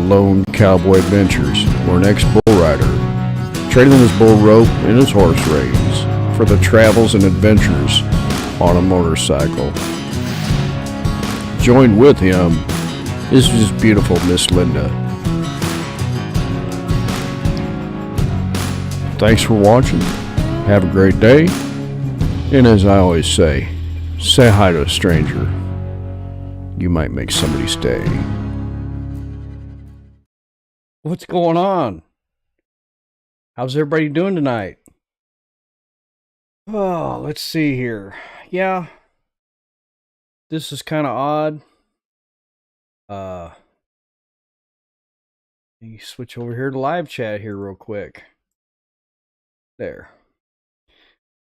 lone cowboy adventures or an ex-bull rider, trading his bull rope and his horse reins for the travels and adventures on a motorcycle. Joined with him is his beautiful Miss Linda. Thanks for watching. Have a great day. And as I always say hi to a stranger. You might make somebody's day. What's going on? How's everybody doing tonight? Oh, let's see here. Yeah, this is kind of odd. Let me switch over here to live chat here real quick. There.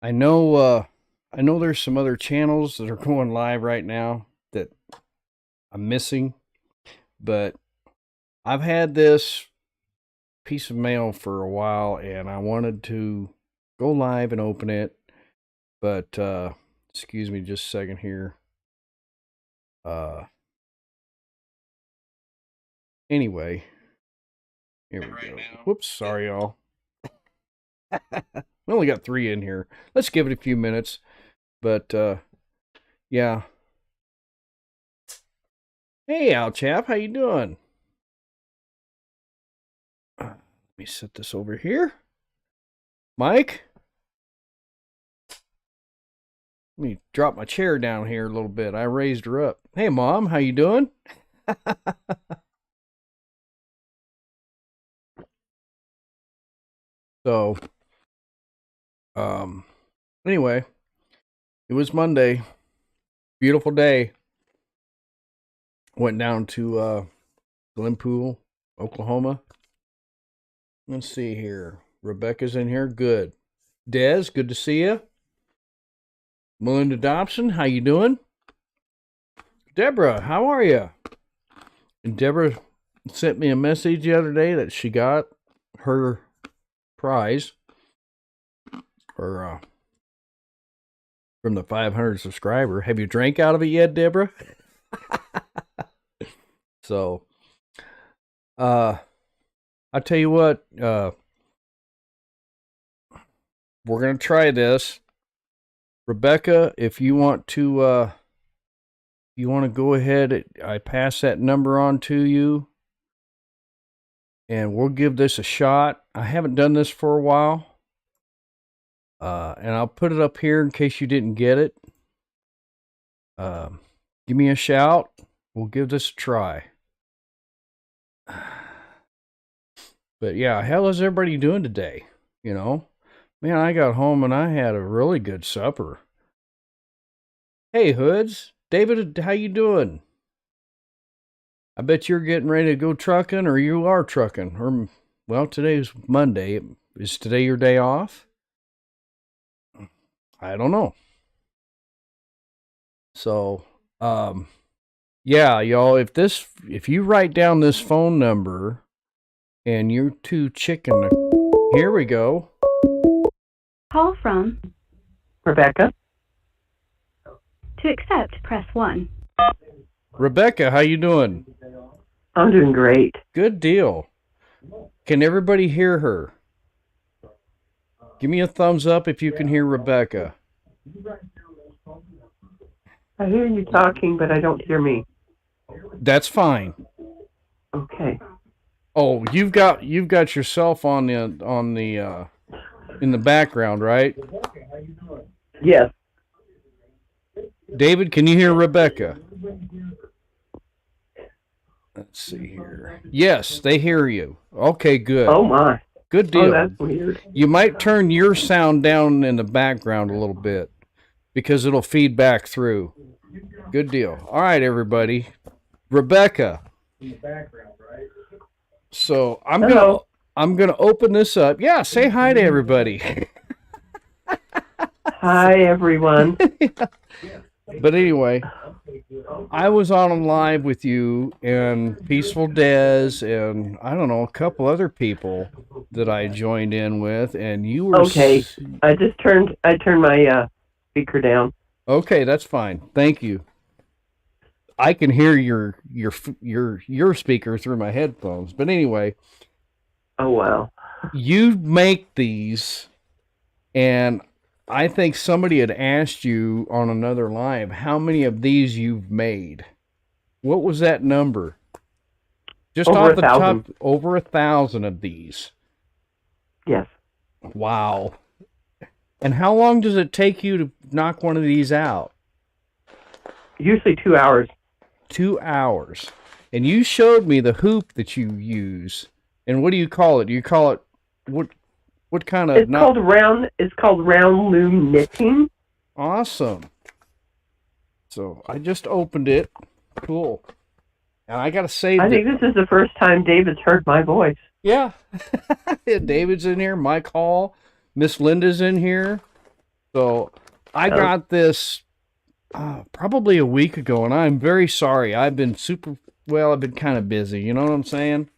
I know there's some other channels that are going live right now that I'm missing, but I've had this piece of mail for a while and I wanted to go live and open it, but excuse me just a second here. Anyway, here we go. Whoops, sorry y'all. We only got 3 in here. Let's give it a few minutes, but yeah. Hey, Al Chap, how you doing? Let me set this over here. Mike? Let me drop my chair down here a little bit. I raised her up. Hey, Mom, how you doing? So, anyway, it was Monday. Beautiful day. Went down to Glenpool, Oklahoma. Let's see here. Rebecca's in here. Good. Des, good to see you. Melinda Dobson, how you doing? Deborah, how are you? And Deborah sent me a message the other day that she got her prize or from the 500 subscriber. Have you drank out of it yet, Deborah? So, I tell you what, we're going to try this. Rebecca, if you want to go ahead, I pass that number on to you and we'll give this a shot. I haven't done this for a while. And I'll put it up here in case you didn't get it. Give me a shout. We'll give this a try. But yeah, how is everybody doing today? You know, man, I got home and I had a really good supper. Hey, Hoods. David, how you doing? I bet you're getting ready to go trucking, or you are trucking. Or, well, today's Monday. Is today your day off? I don't know. So, yeah, y'all, if you write down this phone number and you're too chicken, here we go. Call from Rebecca. To accept, press 1. Rebecca, how you doing? I'm doing great. Good deal. Can everybody hear her? Give me a thumbs up if you can hear Rebecca. I hear you talking, but I don't hear me. That's fine. Okay. Oh, you've got yourself on the in the background, right? Yes. David, can you hear Rebecca? Let's see here. Yes, they hear you. Okay, good. Oh my. Good deal. Oh, that's weird. You might turn your sound down in the background a little bit because it'll feed back through. Good deal. All right, everybody. Rebecca. In the background, right? So I'm gonna open this up. Yeah, say hi to everybody. Hi, everyone. But anyway, I was on live with you and Peaceful Des and I don't know, a couple other people that I joined in with, and you were okay. I turned my speaker down. Okay, that's fine. Thank you. I can hear your speaker through my headphones. But anyway, Oh, wow. you make these, and I think somebody had asked you on another live how many of these you've made. What was that number? Just Over off the 1,000. top, over 1,000 of these. Yes. Wow. And how long does it take you to knock one of these out? Usually 2 hours. 2 hours. And you showed me the hoop that you use. And what do you call it? Do you call it what kind of It's called round loom knitting. Awesome. So I just opened it. Cool. And I gotta say I think this is the first time David's heard my voice. yeah. David's in here, Mike Hall, Miss Linda's in here. So I got this probably a week ago, and I'm very sorry. I've been kind of busy, you know what I'm saying?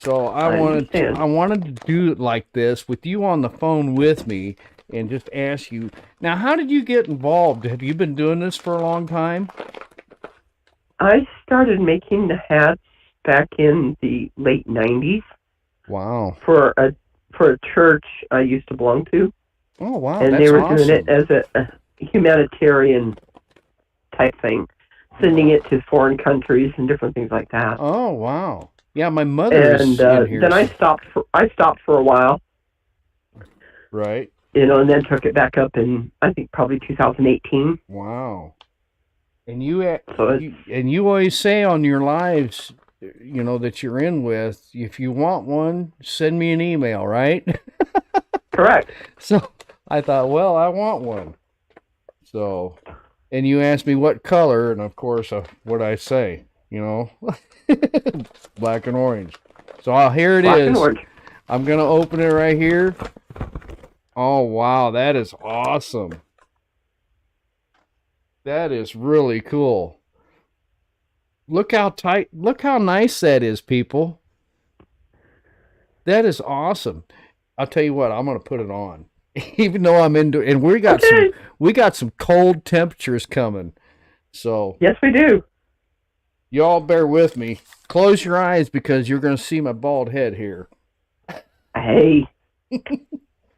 So I wanted to do it like this with you on the phone with me and just ask you. Now, how did you get involved? Have you been doing this for a long time? I started making the hats back in the late 90s. Wow. For a church I used to belong to. Oh, wow. And that's they were awesome. doing it as a humanitarian type thing, sending it to foreign countries and different things like that. Oh, wow. Yeah, my mother is in here. Then I stopped for a while. Right. And then took it back up in, I think, probably 2018. Wow. And you always say on your lives, that you're in with, if you want one, send me an email, right? Correct. So I thought, well, I want one. So, and you asked me what color, and of course, what I say, black and orange. So here it is. Black and orange. I'm going to open it right here. Oh, wow, that is awesome. That is really cool. Look how nice that is, people. That is awesome. I'll tell you what, I'm going to put it on. Even though I'm into, and we got some cold temperatures coming. So yes, we do. Y'all bear with me. Close your eyes because you're going to see my bald head here. Hey.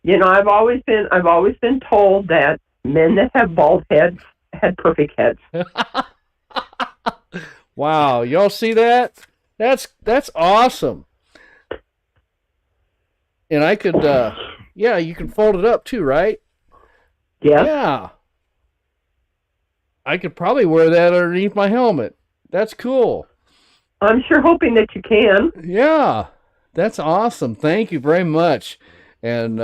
I've always been told that men that have bald heads had perfect heads. Wow, y'all see that? That's awesome. And I could, you can fold it up too, right? Yeah. Yeah. I could probably wear that underneath my helmet. That's cool. I'm sure hoping that you can. Yeah, that's awesome. Thank you very much. And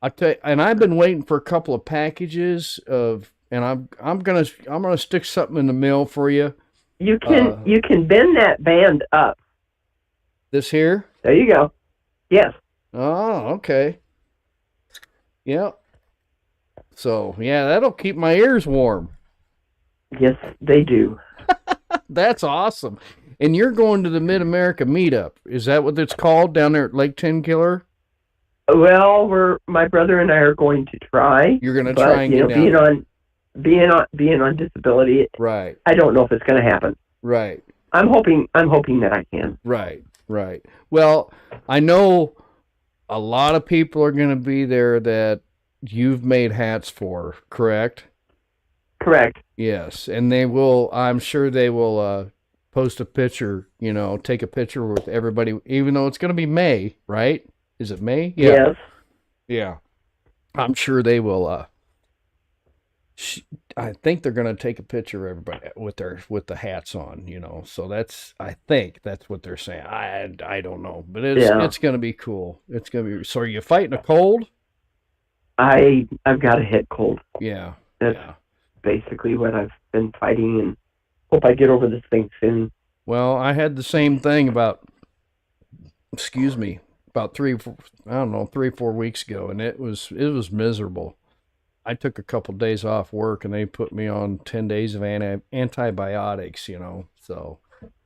I've been waiting for a couple of packages and I'm gonna stick something in the mail for you. You can bend that band up. This here? There you go. Yes. Oh, okay. Yeah. So yeah, that'll keep my ears warm. Yes, they do. That's awesome. And you're going to the Mid-America meetup. Is that what it's called down there at Lake Tenkiller? Well, my brother and I are going to try. You're going to try and get down. Being on disability, right. I don't know if it's going to happen. Right. I'm hoping that I can. Right. Well, I know a lot of people are going to be there that you've made hats for, correct? Correct. Yes, and I'm sure they will post a picture, take a picture with everybody, even though it's going to be May, right? Is it May? Yeah. Yes. Yeah. I'm sure they will. I think they're going to take a picture of everybody with the hats on, So I think that's what they're saying. I don't know, but it's going to be cool. It's going to be. So are you fighting a cold? I've got a head cold. Yeah. That's basically what I've been fighting, and hope I get over this thing soon. Well, I had the same thing about 3 or 4 weeks ago, and it was miserable. I took a couple days off work, and they put me on 10 days of antibiotics, so.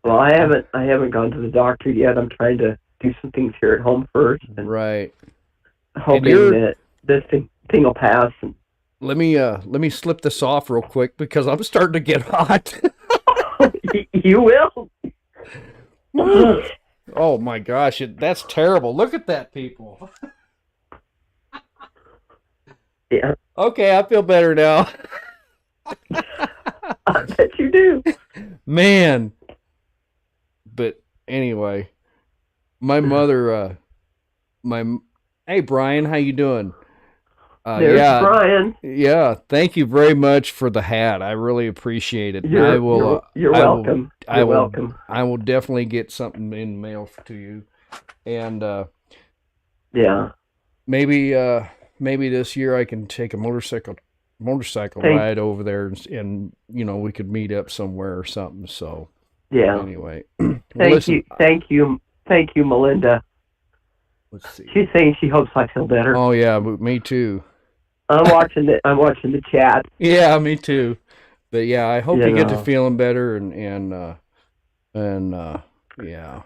Well, I haven't gone to the doctor yet. I'm trying to do some things here at home first. And right. Hoping that this thing will pass. And let me slip this off real quick because I'm starting to get hot. You will. Woo. Oh my gosh, that's terrible. Look at that, people. Yeah, Okay, I feel better now. I bet you do. Man. But anyway, my mother, my, hey Brian, how you doing? There's Yeah, Brian. yeah. Thank you very much for the hat. I really appreciate it. And You're I will, welcome. I You're will, welcome. I will definitely get something in the mail to you. And Yeah. maybe, maybe this year I can take a motorcycle Thank. ride over there, and we could meet up somewhere or something. So Yeah. anyway, well, Thank listen, you. Thank you, Melinda. let's see. She's saying she hopes I feel better. Oh yeah, me too. I'm watching the chat. Yeah, me too. But yeah, I hope you get to know. feeling better, and yeah.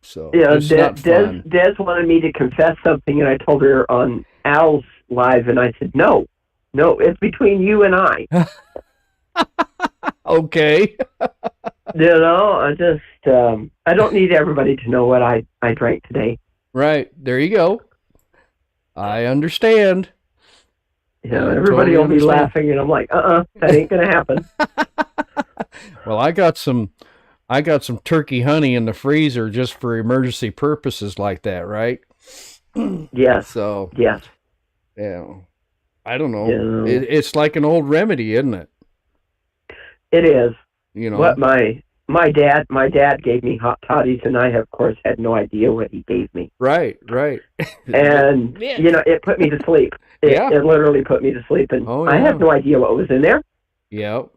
So Yeah, it's not fun. Des wanted me to confess something, and I told her on Al's live, and I said, no, it's between you and I. Okay. I just, I don't need everybody to know what I drank today. Right. There you go. I understand. Everybody totally will be understand. laughing, and I'm like, that ain't gonna happen. Well, I got some turkey honey in the freezer just for emergency purposes like that, right? Yes. So, Yes. yeah. I don't know. Yeah. It's like an old remedy, isn't it? It is. What my dad gave me hot toddies, and I, of course, had no idea what he gave me. Right. And, it put me to sleep. It literally put me to sleep, and I had no idea what was in there. Yep.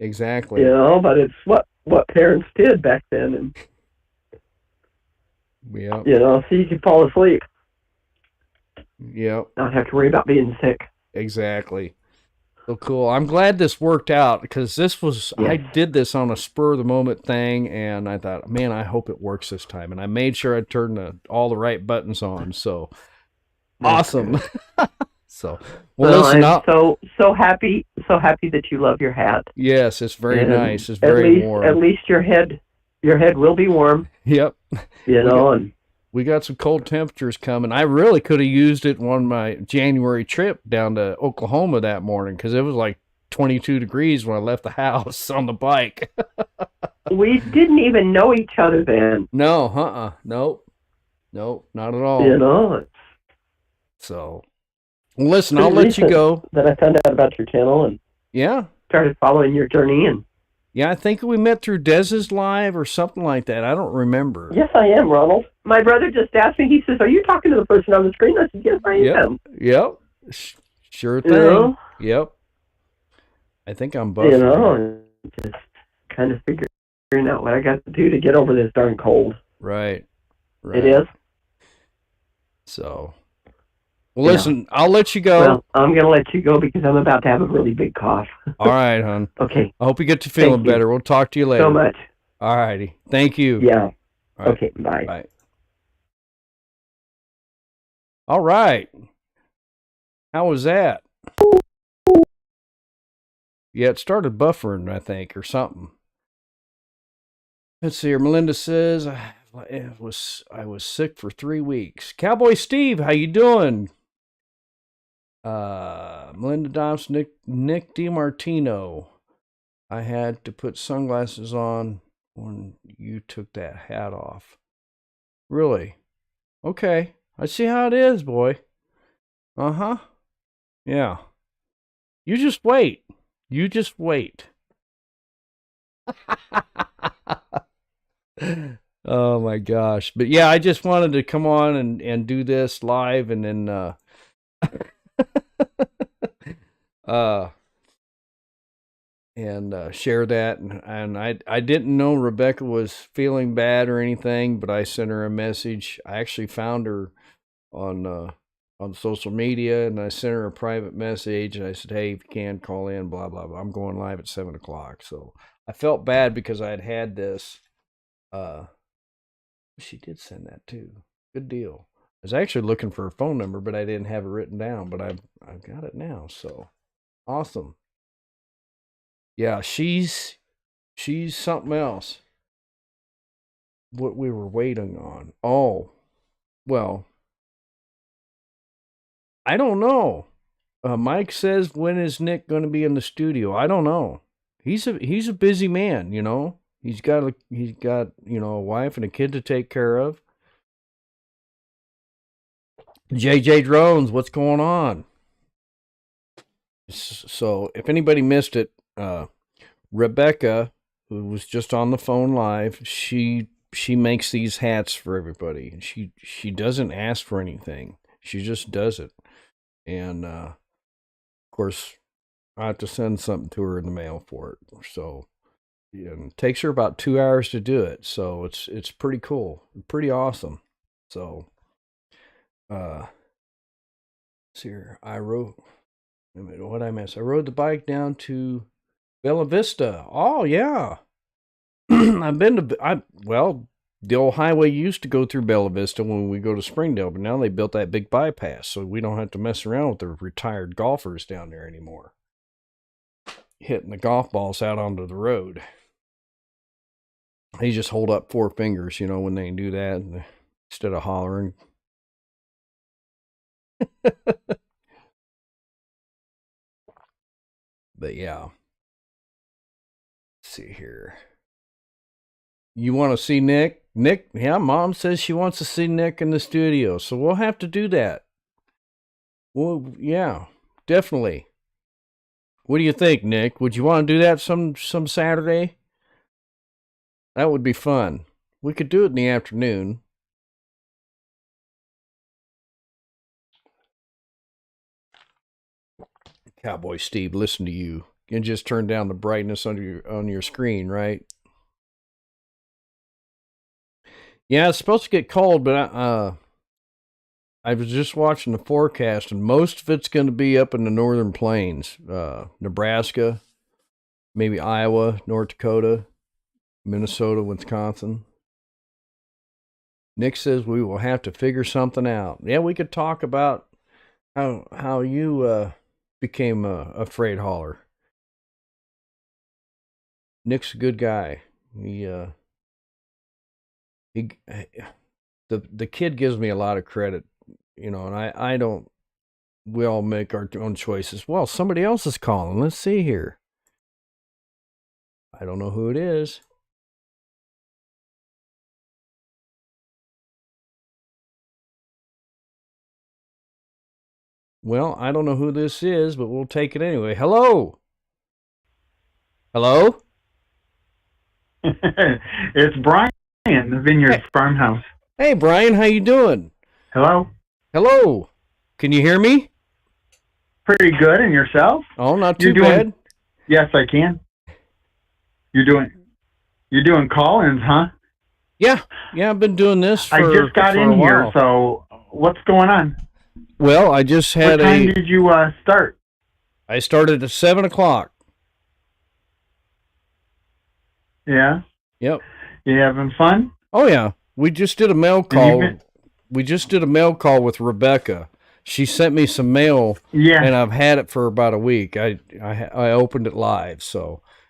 Exactly. But it's what parents did back then, and so you could fall asleep. Yep. Not have to worry about being sick. Exactly. So cool. I'm glad this worked out, because I did this on a spur of the moment thing, and I thought, man, I hope it works this time. And I made sure I turned all the right buttons on. So awesome. So listen, I'm so happy that you love your hat. Yes, it's very nice. It's very warm. At least your head will be warm. Yep. And we got some cold temperatures coming. I really could have used it on my January trip down to Oklahoma that morning, because it was like 22 degrees when I left the house on the bike. We didn't even know each other then. No, nope, not at all. So, well, listen, I'll let you go. Then I found out about your channel and started following your journey. And I think we met through Dez's live or something like that. I don't remember. Yes, I am, Ronald. My brother just asked me. He says, "Are you talking to the person on the screen?" I said, "Yes, I am." Yep. Sure thing. Yep. I think I'm buffering. Just kind of figuring out what I got to do to get over this darn cold. Right. It is. So, well, listen, I'll let you go. Well, I'm going to let you go because I'm about to have a really big cough. All right, hon. Okay. I hope you get to feeling better. We'll talk to you later. So much. All righty. Thank you. Yeah. Right. Okay, bye. Bye. All right. How was that? Yeah, it started buffering, I think, or something. Let's see here. Melinda says, I was sick for 3 weeks. Cowboy Steve, how you doing? Melinda Thompson, Nick DiMartino. I had to put sunglasses on when you took that hat off. Really? Okay. I see how it is, boy. Uh-huh. Yeah. You just wait. Oh my gosh. But yeah, I just wanted to come on and do this live, and then share that, and I didn't know Rebecca was feeling bad or anything, but I sent her a message. I actually found her on social media, and I sent her a private message, and I said, hey, if you can, call in, blah blah blah. I'm going live at 7:00. So I felt bad because I had this. She did send that too. Good deal. I was actually looking for her phone number, but I didn't have it written down, but I've got it now. So awesome. Yeah, she's she's something else. What we were waiting on. Oh, well, I don't know. Mike says, when is Nick going to be in the studio? I don't know. He's a busy man, you know. He's got a wife and a kid to take care of. JJ Drones, what's going on? So, if anybody missed it, Rebecca, who was just on the phone live, she makes these hats for everybody. She doesn't ask for anything. She just does it. And of course, I have to send something to her in the mail for it. So, and it takes her about 2 hours to do it. So it's pretty cool, pretty awesome. So, see here, I wrote. Wait a minute, what I miss? I rode the bike down to Bella Vista. Oh yeah, I've been to. The old highway used to go through Bella Vista when we go to Springdale, but now they built that big bypass, so we don't have to mess around with the retired golfers down there anymore, hitting the golf balls out onto the road. They just hold up 4 fingers, when they do that instead of hollering. But yeah. Let's see here. You want to see Nick? Nick, yeah, Mom says she wants to see Nick in the studio, so we'll have to do that. Well, yeah, definitely. What do you think, Nick? Would you want to do that some Saturday? That would be fun. We could do it in the afternoon. Cowboy Steve, listen to you. You can just turn down the brightness on your screen, right? Yeah, it's supposed to get cold, but I was just watching the forecast, and most of it's going to be up in the northern plains, Nebraska, maybe Iowa, North Dakota, Minnesota, Wisconsin. Nick says we will have to figure something out. Yeah, we could talk about how you became a freight hauler. Nick's a good guy. The kid gives me a lot of credit, and I don't. We all make our own choices. Well, somebody else is calling. Let's see here. I don't know who it is. Well, I don't know who this is, but we'll take it anyway. Hello? Hello? It's Brian, the Vineyard Farmhouse. Hey, Brian, how you doing? Hello? Hello? Can you hear me? Pretty good, and yourself? Oh, not too bad. Yes, I can. You're doing call-ins, huh? Yeah, I've been doing this for I just got in here, so what's going on? Well, I just had What time did you start? I started at 7 o'clock. Yeah? Yep. You having fun? Oh, yeah. We just did a mail call. We just did a mail call with Rebecca. She sent me some mail, and I've had it for about a week. I opened it live,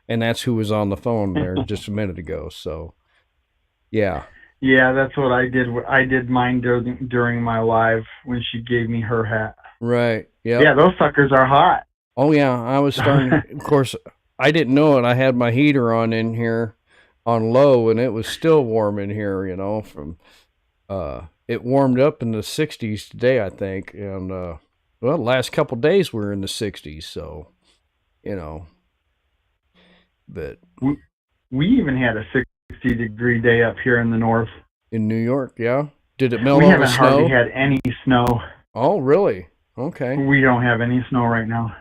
and that's who was on the phone there just a minute ago. So, yeah. Yeah, that's what I did. I did mine during my live when she gave me her hat. Right. Yeah. Yeah, those suckers are hot. Oh yeah, I was starting. Of course, I didn't know it. I had my heater on in here, on low, and it was still warm in here. From it warmed up in the 60s today, I think, and the last couple of days we were in the 60s. So, but we even had a 60-degree day up here in the north. In New York, yeah. Did it melt all the snow? We haven't hardly had any snow. Oh, really? Okay. We don't have any snow right now.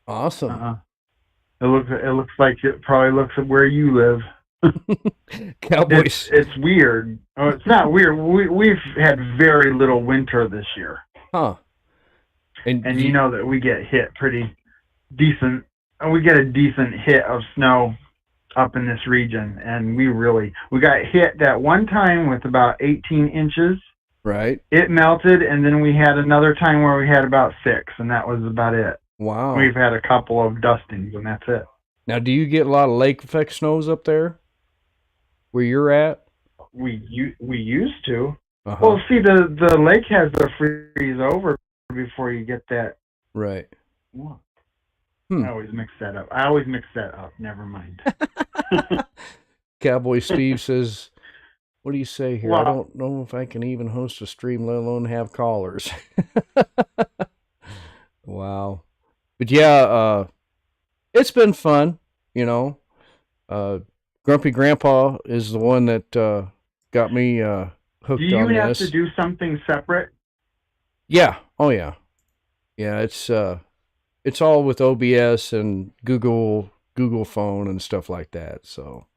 Awesome. It looks like it probably looks at where you live. Cowboys. It's weird. Oh, it's not weird. We've had very little winter this year. Huh. And you know that we get hit pretty decent. We get a decent hit of snow up in this region, and we got hit that one time with about 18 inches. Right. It melted, and then we had another time where we had about 6, and that was about it. Wow. We've had a couple of dustings, and that's it. Now, do you get a lot of lake effect snows up there where you're at? We used to. Uh huh. Well, see, the lake has to freeze over before you get that. Right. What? Hmm. I always mix that up. Never mind. Cowboy Steve says, "What do you say here? I Well, don't know if I can even host a stream, let alone have callers." Wow. But yeah, it's been fun. You know, uh, Grumpy Grandpa is the one that got me do hooked you on have to this. do something separate? Yeah. Oh yeah. Yeah. It's all with OBS and Google Phone and stuff like that. So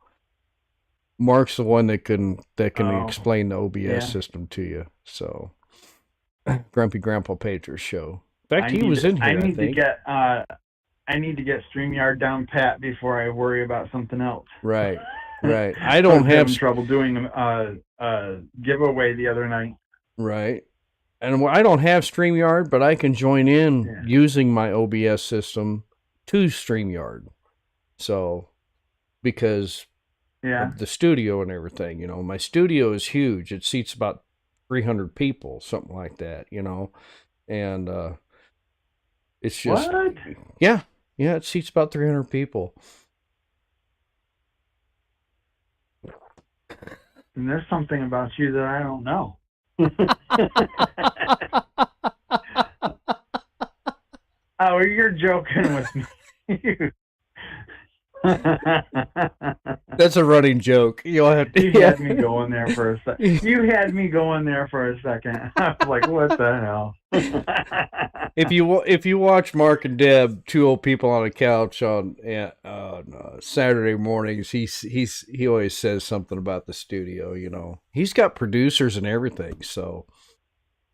Mark's the one that can Oh, explain the OBS yeah. system to you. So Grumpy Grandpa Pager's show. In fact, I he need was in I here, I need to think. get StreamYard down pat before I worry about something else. Right, right. I I don't was have having trouble doing a giveaway the other night. right, and I don't have Streamyard, but I can join in Yeah. using my OBS system to Streamyard. So because Yeah. of the studio and everything, my studio is huge. It seats about 300 people, something like that, and it's just What? yeah, yeah. It seats about 300 people. And there's something about you that I don't know. Oh, you're joking with me. That's a running joke. You'll have to. You had me going there for a second. I was like, what the hell? If you watch Mark and Deb, two old people on a couch on Saturday mornings, he always says something about the studio. He's got producers and everything. So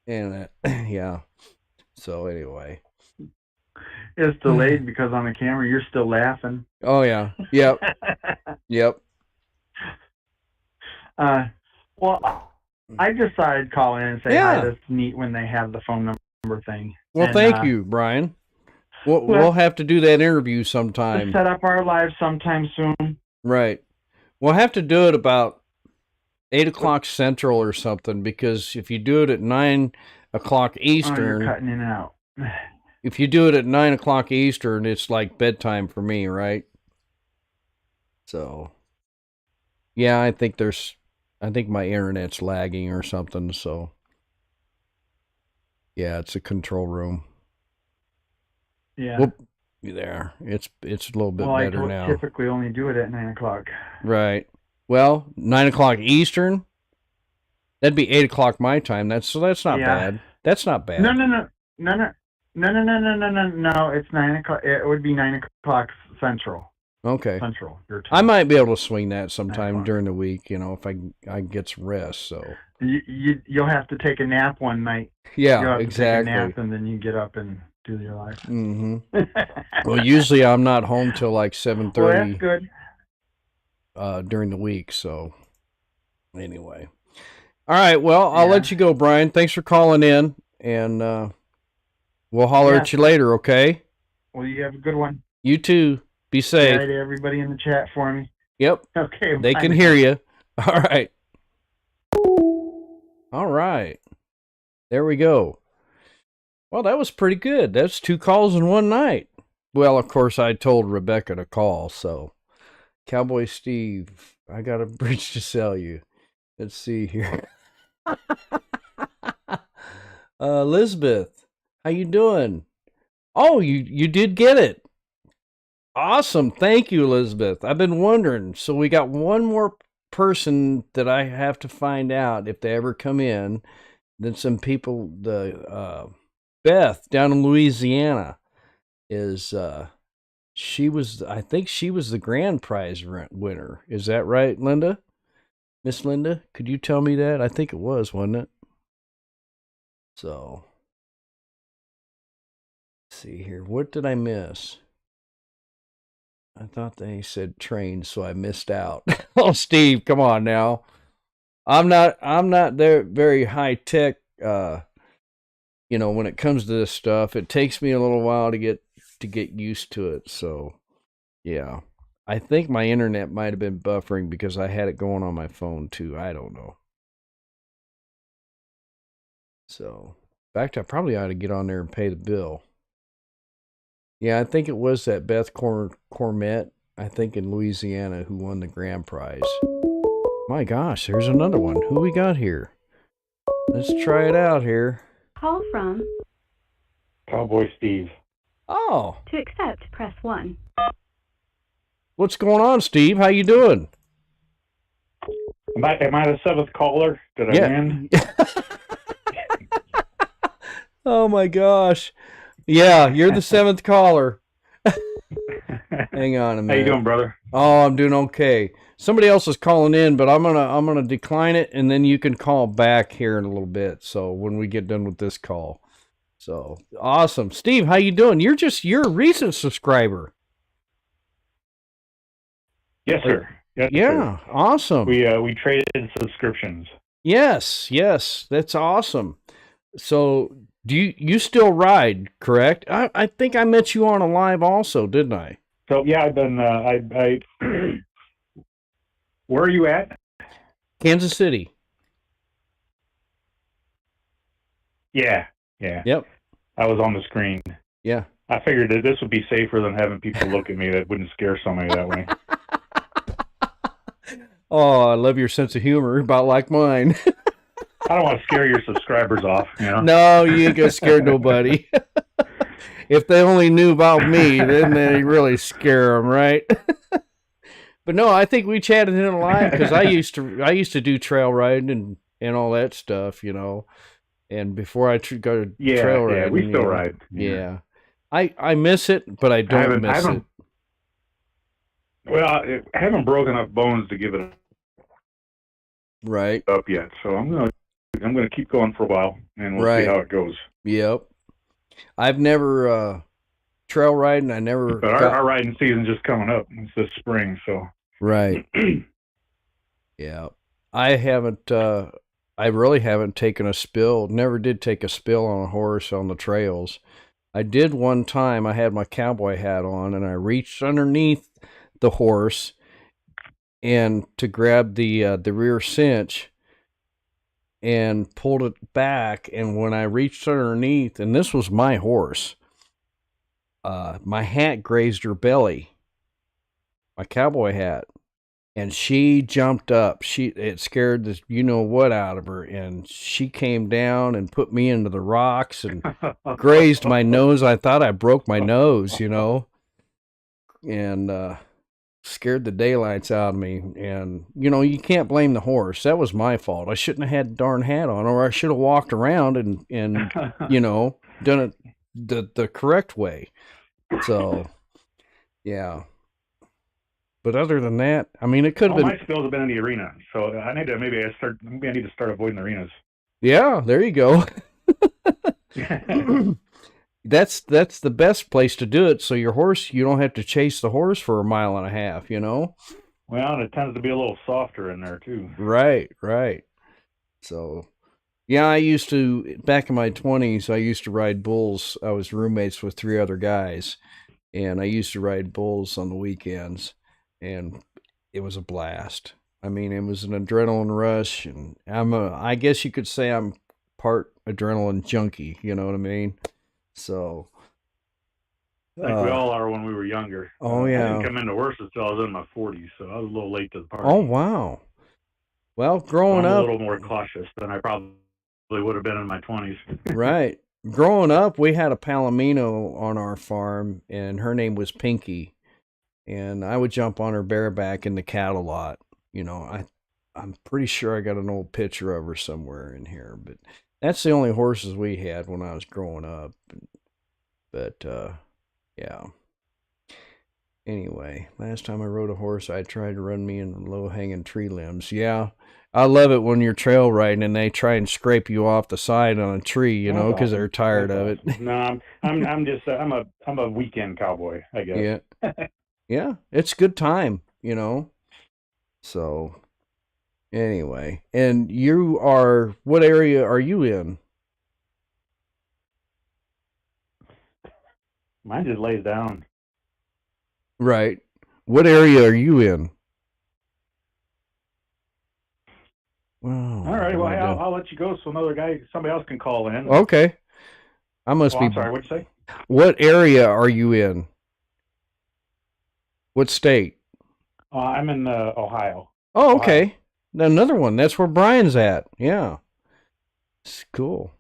and yeah. So anyway. It's delayed because on the camera you're still laughing. Oh yeah. Yep. Yep. Well, I just thought I'd call in and say hi. That's neat when they have the phone number thing. Well, thank you, Brian. We'll have to do that interview sometime. Let's set up our live sometime soon. Right. We'll have to do it about 8 o'clock Central or something, because if you do it at 9 o'clock Eastern, you're cutting in and out. If you do it at 9 o'clock Eastern, it's like bedtime for me, right? So, yeah, I think my internet's lagging or something. So, yeah, it's a control room. Yeah. Whoop, there. It's a little bit better now. I typically only do it at 9 o'clock. Right. Well, 9 o'clock Eastern. That'd be 8 o'clock my time. That's not bad. That's not bad. No. It's 9 o'clock. It would be 9 o'clock Central. Okay. Central. Your time. I might be able to swing that sometime during the week. If I get some rest. So you'll have to take a nap one night. Yeah, exactly. Take a nap and then you get up and do your life. Mm-hmm. Well, usually I'm not home till like 7:30. Well, that's good. During the week. So anyway, all right. Well, I'll let you go, Brian. Thanks for calling in, and we'll holler at you later. Okay. Well, you have a good one. You too. Be safe. Hi to everybody in the chat for me. Yep. Okay. They can hear you. All right. All right. There we go. Well, that was pretty good. That's 2 calls in one night. Well, of course, I told Rebecca to call, so Cowboy Steve, I got a bridge to sell you. Let's see here. Elizabeth, how you doing? Oh, you did get it. Awesome. Thank you, Elizabeth. I've been wondering. So we got one more person that I have to find out if they ever come in. Then some people, Beth down in Louisiana is, I think she was the grand prize winner. Is that right, Linda? Miss Linda, could you tell me that? I think it was, wasn't it? So, let's see here. What did I miss? I thought they said train, so I missed out. Oh, Steve, come on now. I'm not there very high tech, when it comes to this stuff. It takes me a little while to get used to it. So, Yeah. I think my internet might have been buffering because I had it going on my phone too. I don't know. So, in fact, I probably ought to get on there and pay the bill. Yeah, I think it was that Beth Cormette, I think in Louisiana, who won the grand prize. My gosh, there's another one. Who we got here? Let's try it out here. Call from. Cowboy Steve. Oh, To accept, press 1. what's going on, Steve? How you doing? Am I the seventh caller? Did I win? Oh my gosh. Yeah, you're the seventh caller. Hang on a minute. How you doing, brother? Oh, I'm doing okay. Somebody else is calling in, but I'm gonna decline it, and then you can call back here in a little bit. So when we get done with this call, so awesome, Steve. How you doing? You're a recent subscriber. Yes, sir. Yes, Yeah, sir. awesome. We traded subscriptions. Yes, that's awesome. So do you still ride? Correct. I think I met you on a live also, didn't I? So yeah, I've been. Where are you at? Kansas City. Yeah. Yep. I was on the screen. Yeah. I figured that this would be safer than having people look at me. That wouldn't scare somebody that way. Oh, I love your sense of humor, about like mine. I don't want to scare your subscribers off. No, you ain't gonna scare nobody. If they only knew about me, then they really scare them, right? But no, I think we chatted in live because I used to do trail riding and all that stuff, And before I go to trail riding, we still ride. Yeah, I miss it, but I don't miss it. Well, I haven't broken up bones to give it Right up yet, so I'm gonna keep going for a while, and we'll see how it goes. Yep. I've never trail riding. I never. But our riding season's just coming up. It's this spring, so. Right. Yeah. I haven't. I really haven't taken a spill. Never did take a spill on a horse on the trails. I did one time. I had my cowboy hat on, and I reached underneath the horse and to grab the rear cinch and pulled it back. And when I reached underneath, and this was my horse, my hat grazed her belly, my cowboy hat, and she jumped up. It scared the you know what out of her, and she came down and put me into the rocks and grazed my nose. I thought I broke my nose, and scared the daylights out of me. And you can't blame the horse. That was my fault. I shouldn't have had the darn hat on, or I should have walked around and done it the correct way. So, yeah. But other than that, I mean, it could have been. My spills have been in the arena, so I need to maybe I need to start avoiding arenas. Yeah, there you go. That's the best place to do it. So you don't have to chase the horse for a mile and a half. Well, and it tends to be a little softer in there too. Right. So, yeah, I used to, back in my 20s, I used to ride bulls. I was roommates with 3 other guys, and I used to ride bulls on the weekends, and it was a blast. I mean, it was an adrenaline rush, and I guess you could say I'm part adrenaline junkie, you know what I mean? So. Like we all are when we were younger. Oh, yeah. I didn't come into horses until I was in my 40s, so I was a little late to the party. Oh, wow. Well, growing up, I'm a little more cautious than I probably would have been in my 20s. Right. Growing up, we had a Palomino on our farm, and her name was Pinky. And I would jump on her bareback in the cattle lot. I'm pretty sure I got an old picture of her somewhere in here, but that's the only horses we had when I was growing up. But yeah. Anyway, last time I rode a horse, I tried to run me into low-hanging tree limbs. Yeah, I love it when you're trail riding and they try and scrape you off the side on a tree, because they're tired of it. No, I'm just I'm a weekend cowboy, I guess. Yeah, yeah, it's a good time, So, anyway, and what area are you in? Mine just lays down. Right. What area are you in? Well, All right. Well, hey, I'll let you go so somebody else can call in. Okay. I must be. I'm sorry. What'd you say? What area are you in? What state? I'm in Ohio. Oh, okay. Another one. That's where Brian's at. Yeah. It's cool.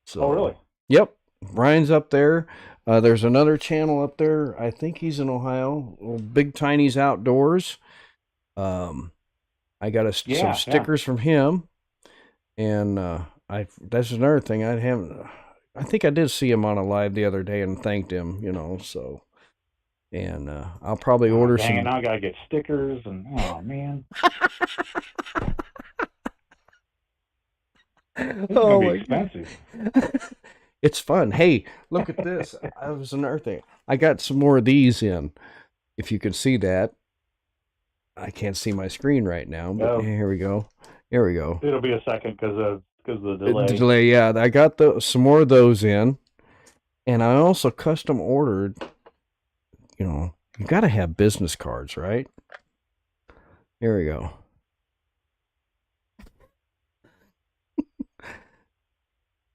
So, Oh, really? Yep. Brian's up there. There's another channel up there. I think he's in Ohio. Big Tiny's Outdoors. I got some stickers from him, and that's another thing. I think I did see him on a live the other day and thanked him. So. And I'll probably order some. Now I gotta get stickers and oh man. It's gonna be expensive. It's fun. Hey, look at this. That was another thing. I got some more of these in. If you can see that. I can't see my screen right now, but here we go. Here we go. It'll be a second because of the delay. Delay, yeah. I got some more of those in. And I also custom ordered, you got to have business cards, right? Here we go.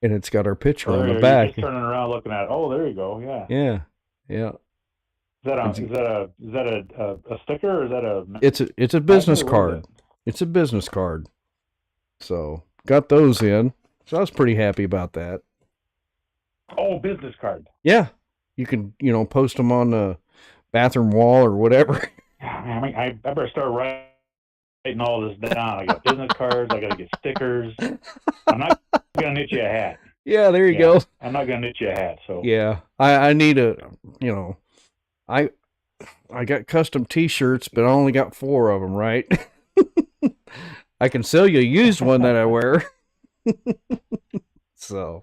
And it's got our picture on the back. Just turning around looking at it. Oh, there you go. Yeah. Yeah. Is that a sticker or is that a? It's a business card. It's a business card. So got those in. So I was pretty happy about that. Oh, business card. Yeah, you can post them on the bathroom wall or whatever. I mean, I better start writing all this down. I got business cards. I got to get stickers. I'm not gonna knit you a hat. Yeah, there you go. I'm not gonna knit you a hat. So yeah, I need I got custom T-shirts, but I only got 4 of them. Right. I can sell you a used one that I wear. So,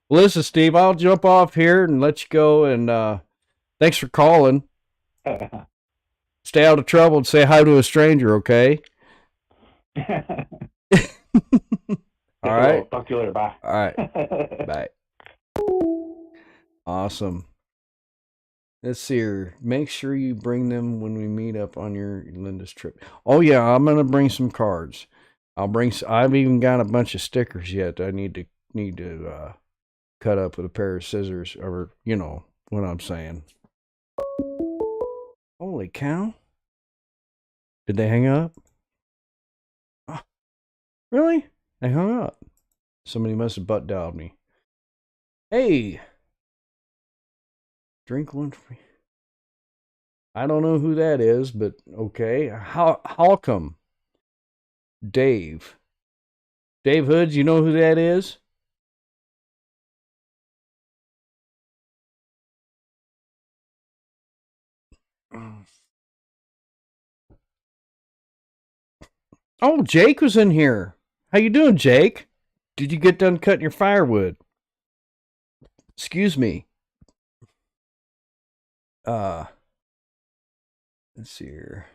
listen, Steve, I'll jump off here and let you go. And thanks for calling. Stay out of trouble and say hi to a stranger, okay? All right. Talk to you later. Bye. All right. Bye. Awesome. Let's see here. Make sure you bring them when we meet up on your Linda's trip. Oh yeah, I'm gonna bring some cards. I've even got a bunch of stickers yet. I need to cut up with a pair of scissors, or what I'm saying. Holy cow! Did they hang up? Oh, really? They hung up. Somebody must have butt dialed me. Hey. Drink one for me. I don't know who that is, but okay. Holcomb. Dave Hoods, you know who that is? Oh, Jake was in here. How you doing, Jake? Did you get done cutting your firewood? Excuse me. Let's see here.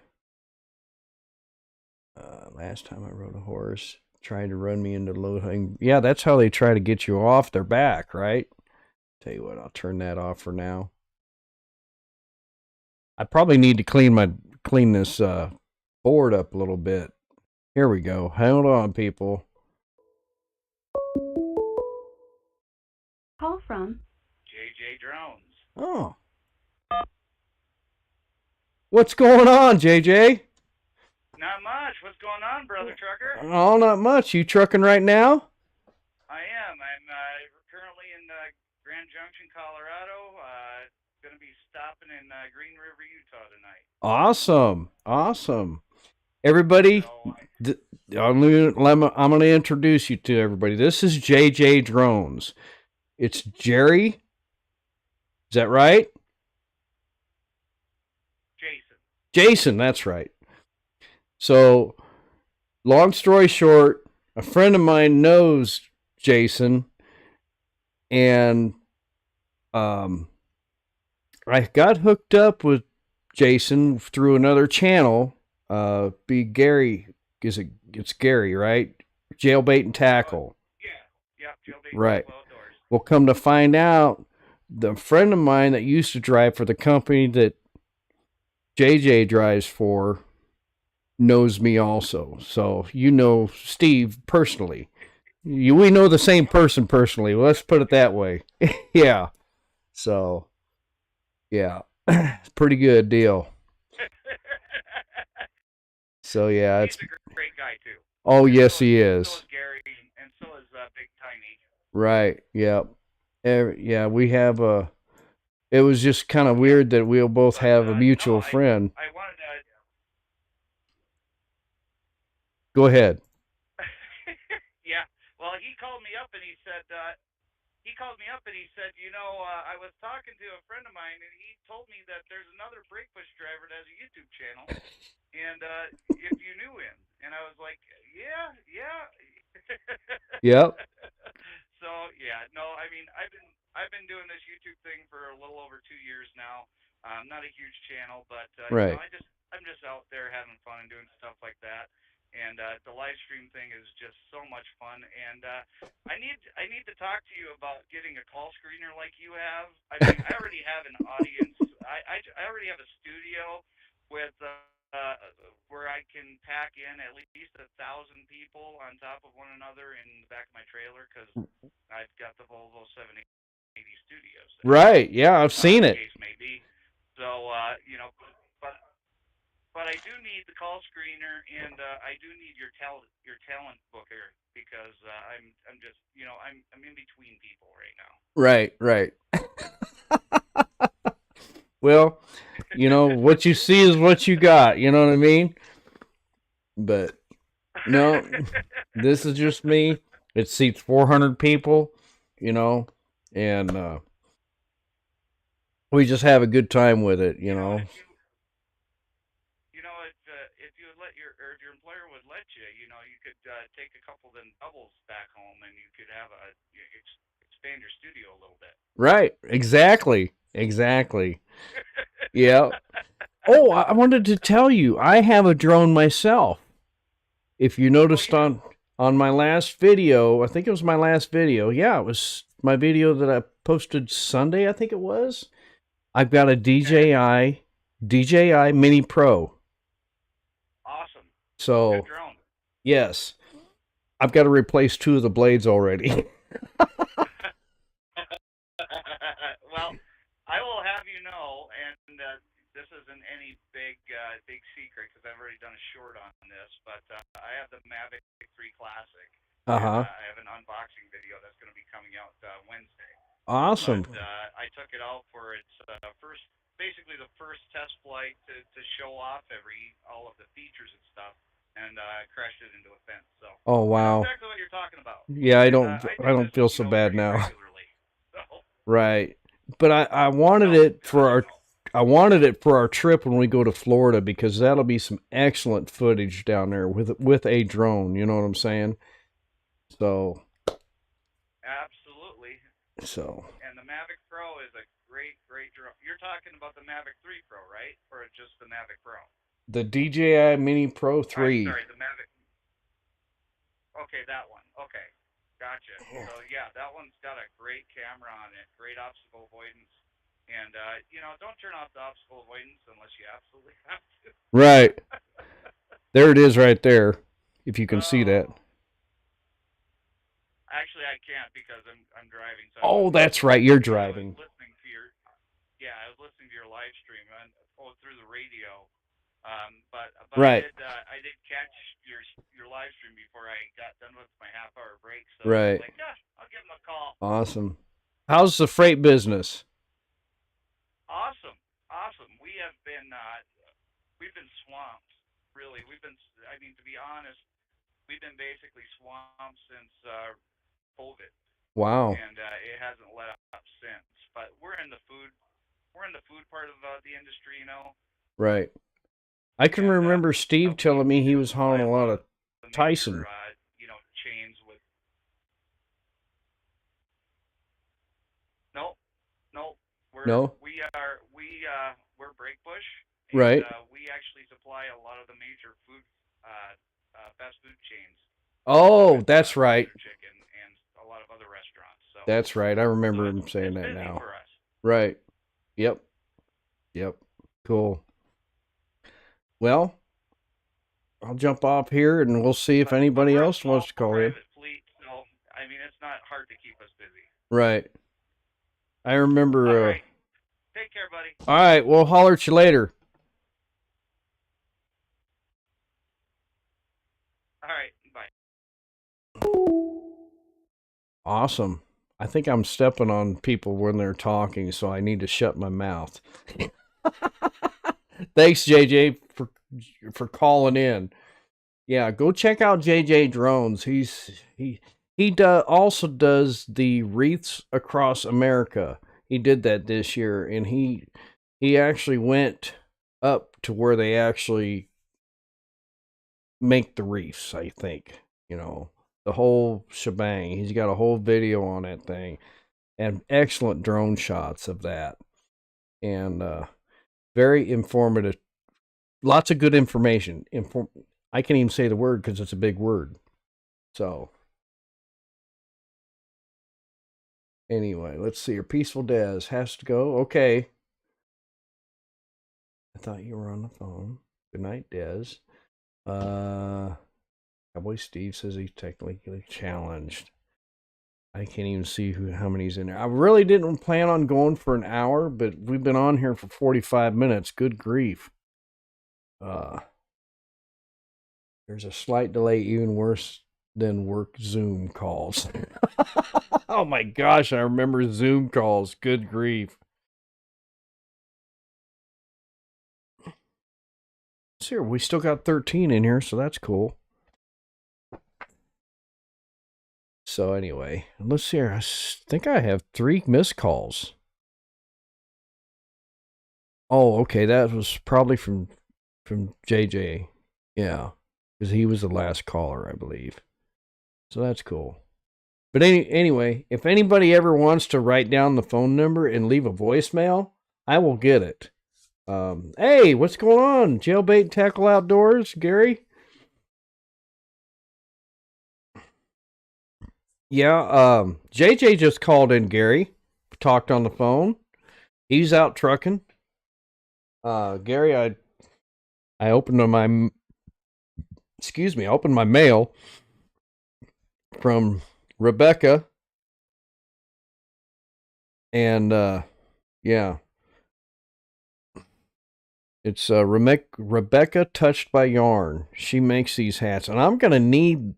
Last time I rode a horse, tried to run me into low-hanging. Yeah, that's how they try to get you off their back, right? Tell you what, I'll turn that off for now. I probably need to clean this board up a little bit. Here we go. Hold on, people. Call from JJ Drones. Oh. What's going on, JJ? Not much. What's going on, brother trucker? Oh, not much. You trucking right now? I am. I'm currently in Grand Junction, Colorado. Going to be stopping in Green River, Utah tonight. Awesome. Everybody, I'm going to introduce you to everybody. This is JJ Drones. It's Jerry. Is that right? Jason, that's right. So, long story short, a friend of mine knows Jason, and I got hooked up with Jason through another channel. Gary, it's Gary, right? Jailbait and Tackle. Yeah, jailbait. Right. Well, come to find out, the friend of mine that used to drive for the company that JJ drives for knows me also. So you know Steve personally. We know the same person personally. Let's put it that way. Yeah. So, yeah. Pretty good deal. So, yeah, He's it's a great guy too. oh And yes so he so is. is Gary, and so is Big Tiny. Right. Yeah. Yeah, we have a it was just kind of weird that we'll both But have a no, mutual friend. I wanted to. Go ahead. Yeah. Well, he called me up and he said. You know, I was talking to a friend of mine, and he told me that there's another brake push driver that has a YouTube channel, and if you knew him, and I was like, yeah, yeah. Yep. So yeah, no, I mean, I've been doing this YouTube thing for a little over 2 years now. Not a huge channel, but you know, Right. I'm just out there having fun and doing stuff like that. And the live stream thing is just so much fun. And I need to talk to you about getting a call screener like you have. I mean, I already have an audience. I already have a studio with where I can pack in at least 1,000 people on top of one another in the back of my trailer because I've got the Volvo 780 Studios there. Right. Yeah, I've seen The it. case may be. So you know, but but I do need the call screener, and I do need your talent booker because I'm just you know I'm in between people right now. Right, right. Well, you know, what you see is what you got, you know what I mean? But no, this is just me. It seats 400 people, you know, and we just have a good time with it, you You know, know. if you would let or if your employer would let you, you know, you could take a couple of them doubles back home, and you could have expand your studio a little bit. Right, exactly. Exactly. Yeah. Oh, I wanted to tell you, I have a drone myself. If you noticed on my last video, I think it was my last video. Yeah, it was my video that I posted Sunday, I think it was. I've got a DJI Mini Pro. Awesome. So, good drone. yes. I've got to replace 2 of the blades already. Well, I will have you know, and this isn't any big secret because I've already done a short on this, but I have the Mavic 3 Classic, and Uh-huh. I have an unboxing video that's going to be coming out Wednesday. Awesome. But I took it out for its basically the first test flight to show off all of the features and stuff, and crashed it into a fence. So Oh, I know wow. exactly what you're talking about. Yeah, I And don't I I do don't this, feel you so know, bad pretty now. regularly. So Right. But I wanted no, it for our trip when we go to Florida because that'll be some excellent footage down there with a drone, you know what I'm saying? So, absolutely. so And the Mavic Pro is a great drone. You're talking about the Mavic 3 Pro, right? Or just the Mavic Pro? the DJI Mini Pro I'm 3. sorry, the Mavic. Okay, that one. Okay, gotcha. So yeah, that one's got a great camera on it, great obstacle avoidance, and you know, don't turn off the obstacle avoidance unless you absolutely have to. Right. There it is right there. If you can see that. Actually, I can't because I'm driving. So Oh, that's right. You're driving. I was listening to your I was listening to your live stream through the radio. But Right. I did catch your live stream before I got done with my half-hour break. So I Right. was like, yeah, I'll give him a call. Awesome. How's the freight business? Awesome. We've been swamped. Really, I mean, to be honest, we've been basically swamped since COVID. Wow. And it hasn't let up since. But we're in the food part of the industry, you know. Right. I can remember Steve telling me he was hauling a lot of the Tyson. major, chains with. No, we're Breakbush, and Right. we actually supply a lot of the major fast food chains. Oh, that's right. Chicken and a lot of other restaurants. So That's right. I remember him saying that busy now. for us. Right. Yep. Cool. Well, I'll jump off here and we'll see if anybody we're a else wants to small call in. private fleet, so I mean it's not hard to keep us busy. Right. I remember. All right. Take care, buddy. All right. We'll holler at you later. All right. Bye. Awesome. I think I'm stepping on people when they're talking, so I need to shut my mouth. Thanks, JJ, for calling in. Yeah, go check out JJ Drones. He also does the wreaths across America. He did that this year, and he actually went up to where they actually make the wreaths. I think the whole shebang. He's got a whole video on that thing, and excellent drone shots of that, and very informative. Lots of good information. I can't even say the word because it's a big word. So, anyway, let's see. Your Peaceful Des has to go. Okay. I thought you were on the phone. Good night, Des. Cowboy Steve says he's technically challenged. I can't even see how many's in there. I really didn't plan on going for an hour, but we've been on here for 45 minutes. Good grief. There's a slight delay, even worse than work Zoom calls. Oh my gosh, I remember Zoom calls. Good grief. So here, we still got 13 in here, so that's cool. So anyway, let's see here. I think I have 3 missed calls. Oh, okay, that was probably from JJ. Yeah, because he was the last caller, I believe. So that's cool. But anyway, if anybody ever wants to write down the phone number and leave a voicemail, I will get it. Hey, what's going on? Jailbait Tackle Outdoors, Gary? Yeah, JJ just called in, Gary. Talked on the phone. He's out trucking. Gary, I opened my mail from Rebecca. And yeah. It's Rebecca Touched by Yarn. She makes these hats, and I'm gonna need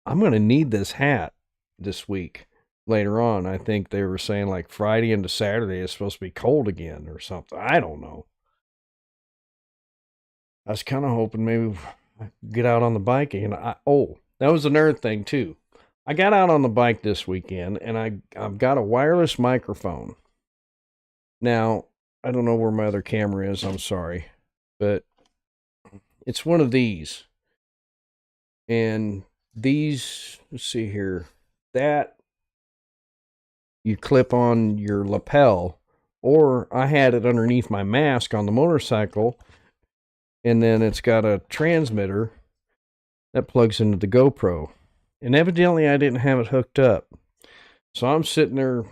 this hat this week. Later on, I think they were saying like Friday into Saturday is supposed to be cold again or something. I don't know. I was kind of hoping maybe I could get out on the bike again. That was another thing too. I got out on the bike this weekend, and I've got a wireless microphone. Now I don't know where my other camera is. I'm sorry, but it's one of these. And these, let's see here, that you clip on your lapel, or I had it underneath my mask on the motorcycle, and then it's got a transmitter that plugs into the GoPro. And evidently I didn't have it hooked up. So I'm sitting there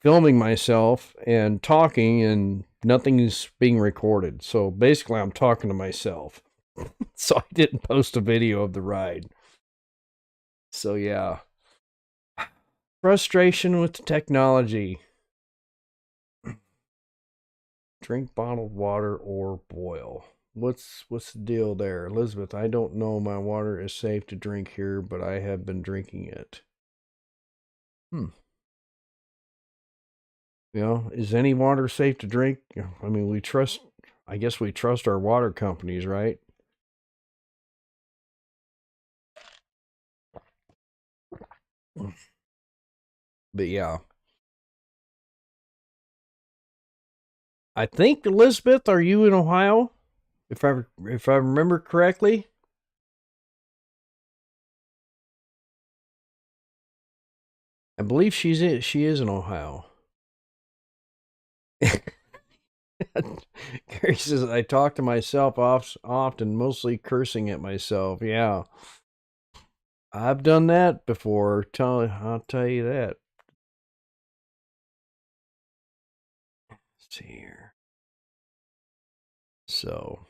filming myself and talking, and nothing is being recorded. So basically I'm talking to myself. So I didn't post a video of the ride. So yeah. Frustration with the technology. Drink bottled water or boil. What's the deal there? Elizabeth, I don't know my water is safe to drink here, but I have been drinking it. Is any water safe to drink? I mean, I guess we trust our water companies, right? But yeah. I think, Elizabeth, are you in Ohio? If I remember correctly? I believe she is in Ohio. Gary says, I talk to myself often, mostly cursing at myself. Yeah. I've done that before. I'll tell you that. Let's see here. So,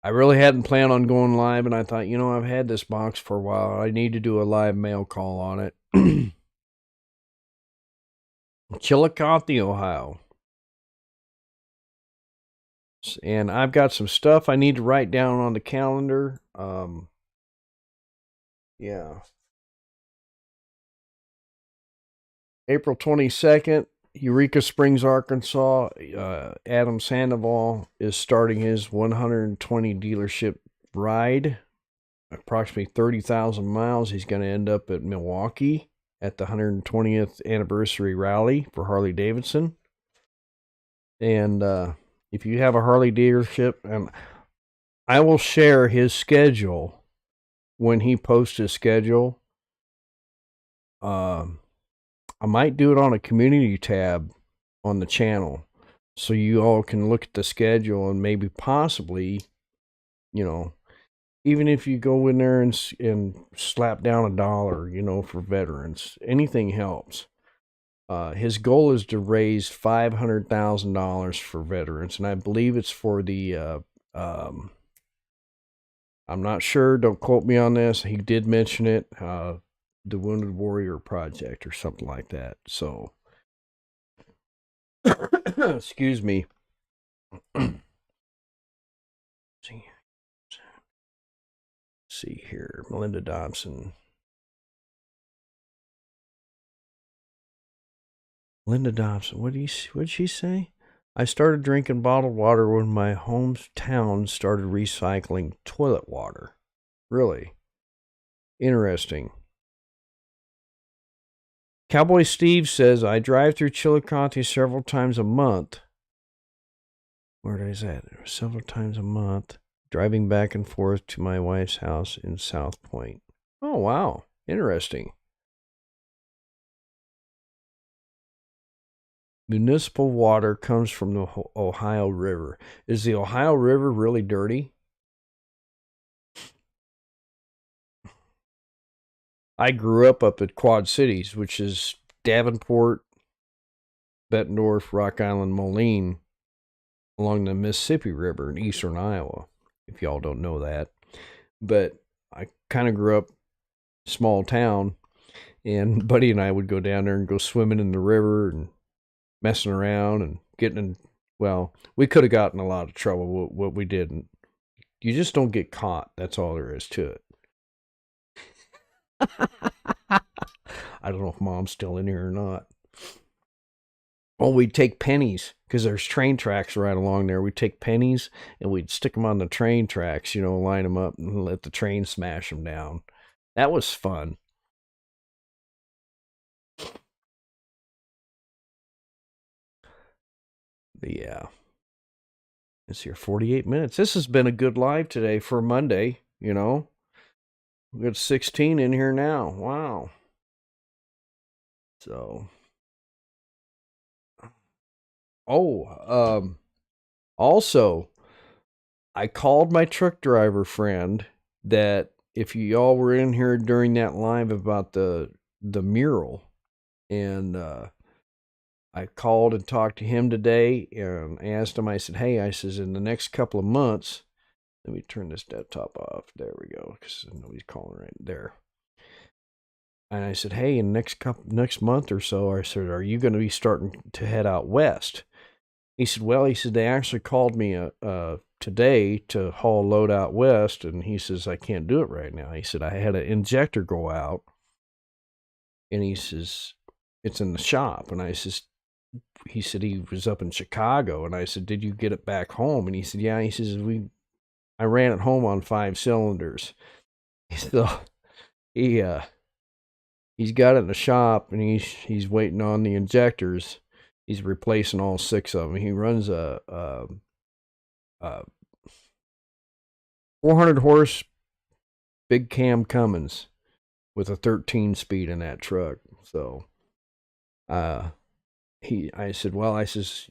I really hadn't planned on going live, and I thought, I've had this box for a while. I need to do a live mail call on it. Chillicothe, Ohio. And I've got some stuff I need to write down on the calendar. Yeah. April 22nd, Eureka Springs, Arkansas. Adam Sandoval is starting his 120 dealership ride, approximately 30,000 miles. He's going to end up at Milwaukee at the 120th anniversary rally for Harley Davidson. And if you have a Harley dealership, and I will share his schedule when he posts his schedule. I might do it on a community tab on the channel, so you all can look at the schedule and maybe possibly, even if you go in there and slap down $1, for veterans, anything helps. His goal is to raise $500,000 for veterans, and I believe it's for the. I'm not sure. Don't quote me on this. He did mention it. The Wounded Warrior Project or something like that. So, excuse me. See here, Melinda Dobson. Linda Dobson, what did she say? I started drinking bottled water when my hometown started recycling toilet water. Really? Interesting. Cowboy Steve says, I drive through Chillicothe several times a month. Where is that? Several times a month. Driving back and forth to my wife's house in South Point. Oh, wow. Interesting. Municipal water comes from the Ohio River. Is the Ohio River really dirty? I grew up at Quad Cities, which is Davenport, Bettendorf, Rock Island, Moline, along the Mississippi River in eastern Iowa, if y'all don't know that. But I kind of grew up small town, and Buddy and I would go down there and go swimming in the river and messing around and getting in. Well, we could have gotten a lot of trouble, what we didn't. You just don't get caught. That's all there is to it. I don't know if Mom's still in here or not. Oh, we'd take pennies because there's train tracks right along there. We'd take pennies and we'd stick them on the train tracks, line them up and let the train smash them down. That was fun. Yeah. It's here 48 minutes. This has been a good live today for Monday, We got 16 in here now. Wow. So. Also, I called my truck driver friend that if y'all were in here during that live about the mural, and I called and talked to him today and asked him, I said, hey, in the next couple of months, let me turn this desktop off. There we go, because nobody's calling right there. And I said, hey, in next month or so, I said, are you going to be starting to head out west? He said, well, they actually called me today to haul a load out west, and he says, I can't do it right now. He said, I had an injector go out, and he says, it's in the shop. And he said he was up in Chicago, and I said, did you get it back home? And he said, yeah. He says, I ran it home on 5 cylinders. So he's got it in the shop, and he's waiting on the injectors. He's replacing all 6 of them. He runs a 400 horse big cam Cummins with a 13 speed in that truck. So, I said,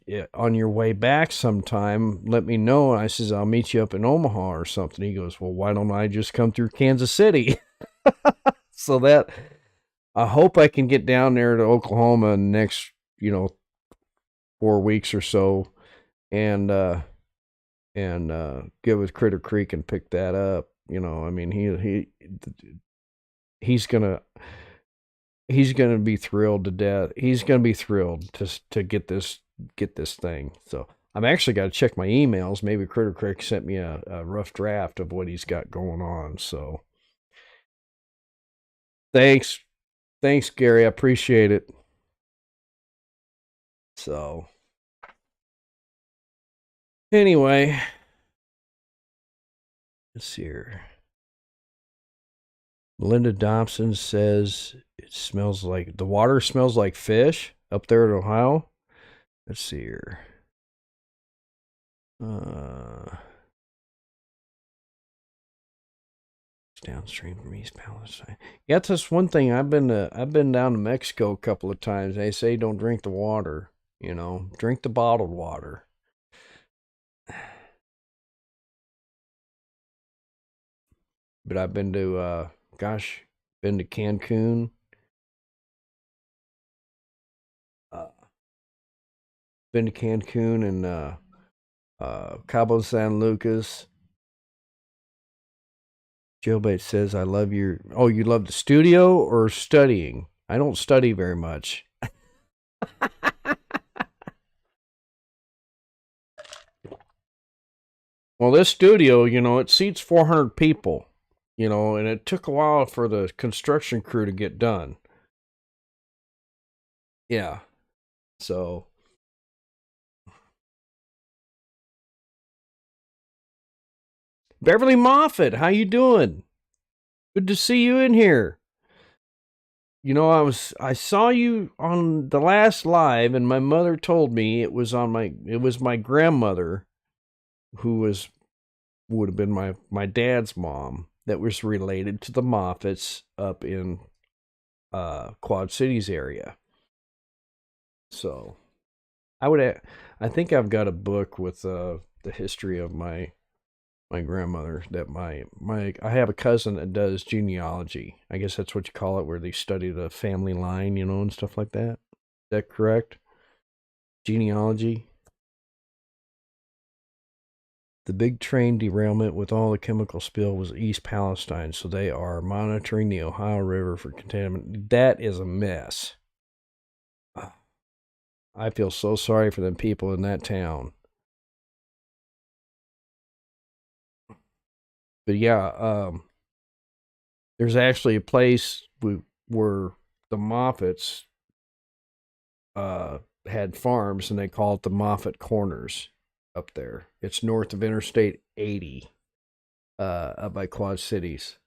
yeah, on your way back sometime, let me know. And I says, I'll meet you up in Omaha or something. He goes, well, why don't I just come through Kansas City? So that, I hope I can get down there to Oklahoma in the next, 4 weeks or so. And, and get with Critter Creek and pick that up. You know, I mean, he's gonna be thrilled to death. He's gonna be thrilled to get this thing. So I'm actually got to check my emails. Maybe Critter Creek sent me a rough draft of what he's got going on. So thanks, Gary. I appreciate it. So anyway, let's see here. Linda Dobson says the water smells like fish up there in Ohio. Let's see here. Downstream from East Palestine. Yeah, that's one thing. I've been down to Mexico a couple of times. They say don't drink the water. You know, drink the bottled water. But I've been to been to Cancun. Been to Cancun and Cabo San Lucas. Joe Bates says, I love you love the studio or studying? I don't study very much. Well, this studio, you know, it seats 400 people, you know, and it took a while for the construction crew to get done. Yeah. So Beverly Moffat, how you doing? Good to see you in here. You know, I saw you on the last live, and my mother told me it was my grandmother, who would have been my dad's mom, that was related to the Moffats up in Quad Cities area. So I think I've got a book with the history of my grandmother that I have a cousin that does genealogy. I guess that's what you call it, where they study the family line, you know, and stuff like that. Is that correct? Genealogy. The big train derailment with all the chemical spill was East Palestine, so they are monitoring the Ohio River for contaminant. That is a mess. I feel so sorry for them people in that town. But yeah, there's actually a place where the Moffats had farms, and they call it the Moffat Corners up there. It's north of Interstate 80, up by Quad Cities.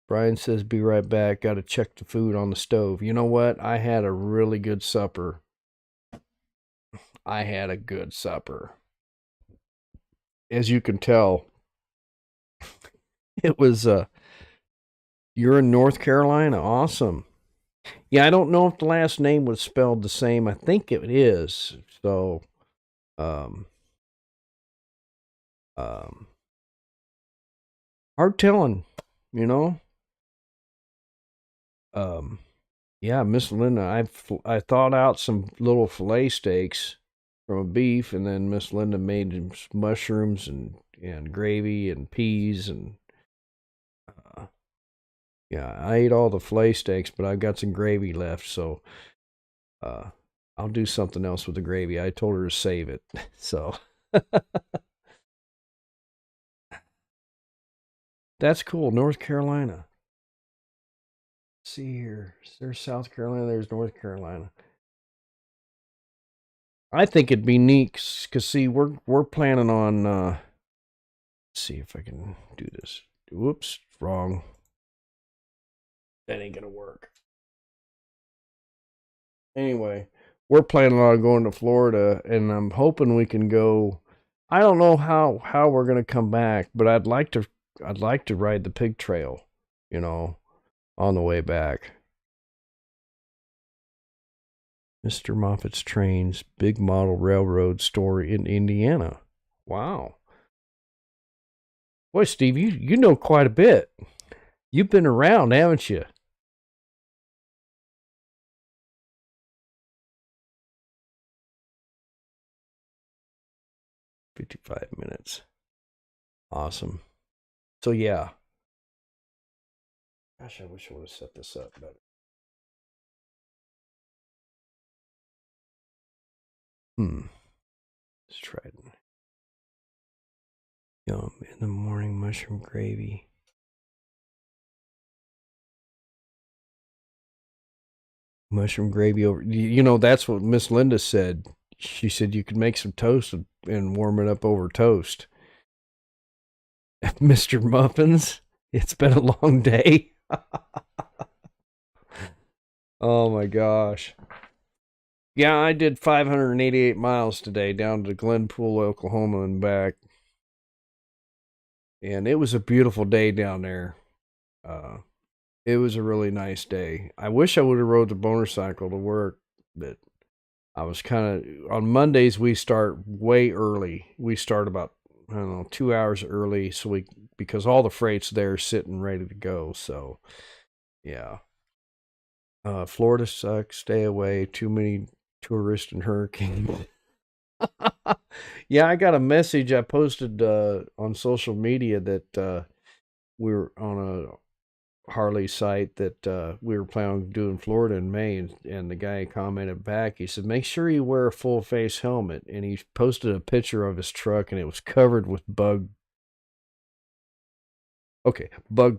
Brian says, be right back. Got to check the food on the stove. You know what? I had a really good supper. As you can tell, it was, you're in North Carolina. Awesome. Yeah, I don't know if the last name was spelled the same. I think it is. So, hard telling, you know. Yeah, Miss Linda, I thawed out some little fillet steaks from a beef, and then Miss Linda made mushrooms and gravy and peas, and yeah, I ate all the fillet steaks, but I've got some gravy left, so I'll do something else with the gravy. I told her to save it, so that's cool. North Carolina. Let's see here, there's South Carolina, there's North Carolina. I think it'd be neat because see, we're planning on. Let's see if I can do this. Whoops, wrong. That ain't gonna work. Anyway, we're planning on going to Florida, and I'm hoping we can go. I don't know how we're gonna come back, but I'd like to ride the pig trail, you know, on the way back. Mr. Moffat's Trains, big model railroad store in Indiana. Wow. Boy, Steve, you know quite a bit. You've been around, haven't you? 55 minutes. Awesome. So, yeah. Gosh, I wish I would have set this up better. Let's try it. Yum, in the morning, mushroom gravy. Mushroom gravy over. You know, that's what Miss Linda said. She said you could make some toast and warm it up over toast. Mr. Muffins, it's been a long day. Oh my gosh. Yeah, I did 588 miles today down to Glenpool, Oklahoma and back. And it was a beautiful day down there. It was a really nice day. I wish I would have rode the motorcycle to work, but I was kind of, on Mondays we start way early. We start about, I don't know, 2 hours early, because all the freight's there sitting ready to go. So yeah. Florida sucks, stay away, too many tourists and hurricanes. Yeah, I got a message I posted on social media that we were on a Harley site that we were planning on doing Florida in May, and the guy commented back. He said, make sure you wear a full face helmet, and he posted a picture of his truck and it was covered with bug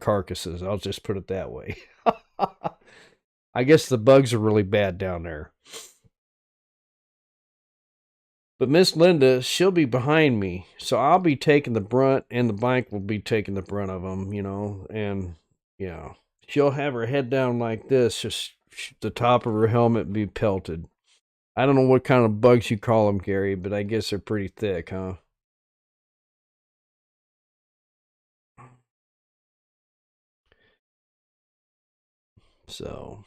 carcasses. I'll just put it that way. I guess the bugs are really bad down there. But Miss Linda, she'll be behind me, so I'll be taking the brunt, and the bike will be taking the brunt of them, and yeah, she'll have her head down like this, just the top of her helmet be pelted. I don't know what kind of bugs you call them, Gary, but I guess they're pretty thick, huh? So,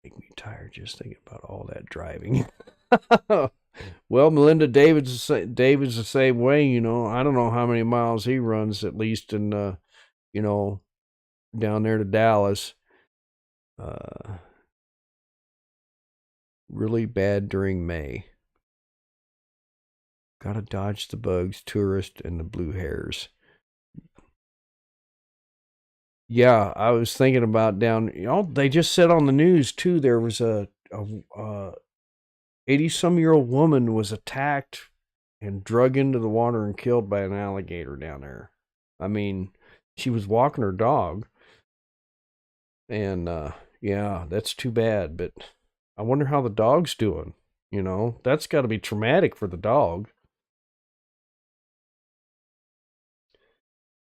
make me tired just thinking about all that driving. Well, Melinda, David's the same way, I don't know how many miles he runs, at least in, down there to Dallas. Really bad during May. Gotta dodge the bugs, tourists, and the blue hairs. Yeah, I was thinking about they just said on the news too, there was a 80-some-year-old woman was attacked and drug into the water and killed by an alligator down there. I mean, she was walking her dog. And, yeah, that's too bad, but I wonder how the dog's doing. That's got to be traumatic for the dog.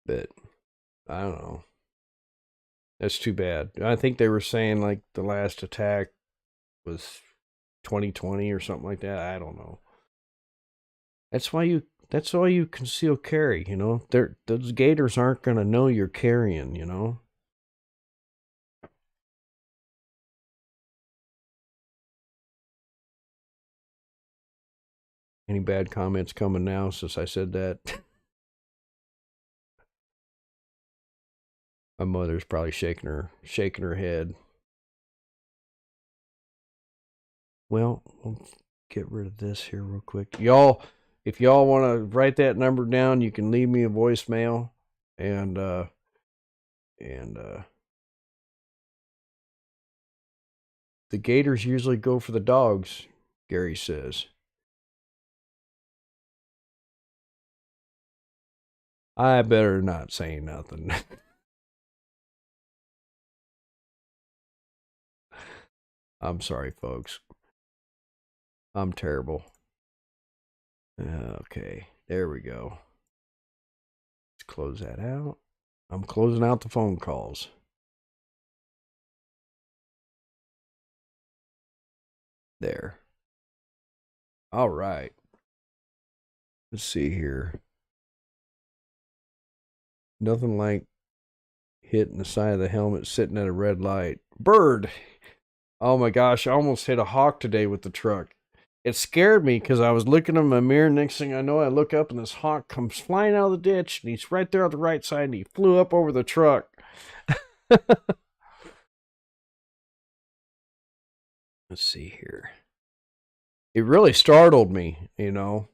But, I don't know. That's too bad. I think they were saying, like, the last attack was 2020 or something like that. I don't know. That's why you conceal carry, Those gators aren't going to know you're carrying, Any bad comments coming now since I said that? My mother's probably shaking her head. Well, we'll get rid of this here real quick. Y'all, if y'all want to write that number down, you can leave me a voicemail, and the gators usually go for the dogs, Gary says. I better not say nothing. I'm sorry, folks. I'm terrible. Okay, there we go. Let's close that out. I'm closing out the phone calls. There. All right. Let's see here. Nothing like hitting the side of the helmet sitting at a red light. Bird! Oh my gosh, I almost hit a hawk today with the truck. It scared me because I was looking in my mirror. Next thing I know, I look up and this hawk comes flying out of the ditch, and he's right there on the right side, and he flew up over the truck. Let's see here. It really startled me, you know.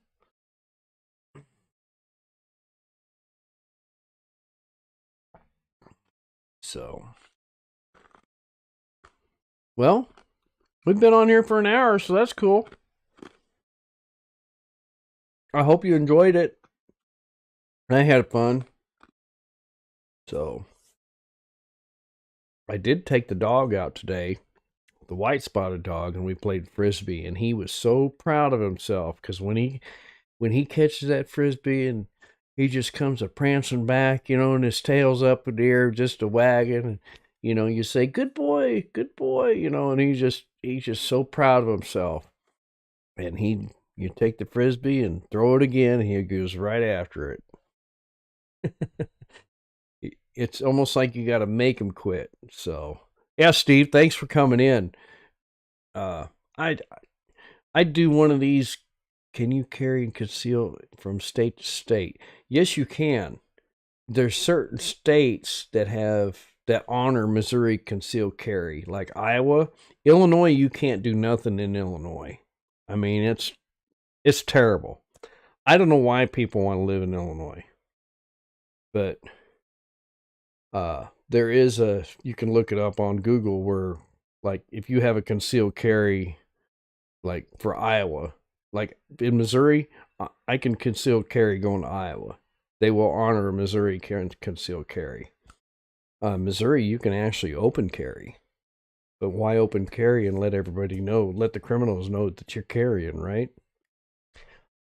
So, well, we've been on here for an hour, so that's cool. I hope you enjoyed it. I had fun. So, I did take the dog out today, the white spotted dog, and we played frisbee, and he was so proud of himself because when he catches that frisbee and he just comes a prancing back, you know, and his tail's up in the air, just a wagging, and you know, you say, good boy, you know, and he's just so proud of himself. And you take the frisbee and throw it again, and he goes right after it. It's almost like you got to make him quit. So, yeah, Steve, thanks for coming in. I do one of these. Can you carry and conceal from state to state? Yes, you can. There's certain states that honor Missouri concealed carry, like Iowa. Illinois, you can't do nothing in Illinois. I mean, it's terrible. I don't know why people want to live in Illinois, but there is you can look it up on Google where, like, if you have a concealed carry, like for Iowa, like in Missouri, I can concealed carry going to Iowa. They will honor Missouri concealed carry. Missouri, you can actually open carry. But why open carry and let everybody know, let the criminals know that you're carrying, right?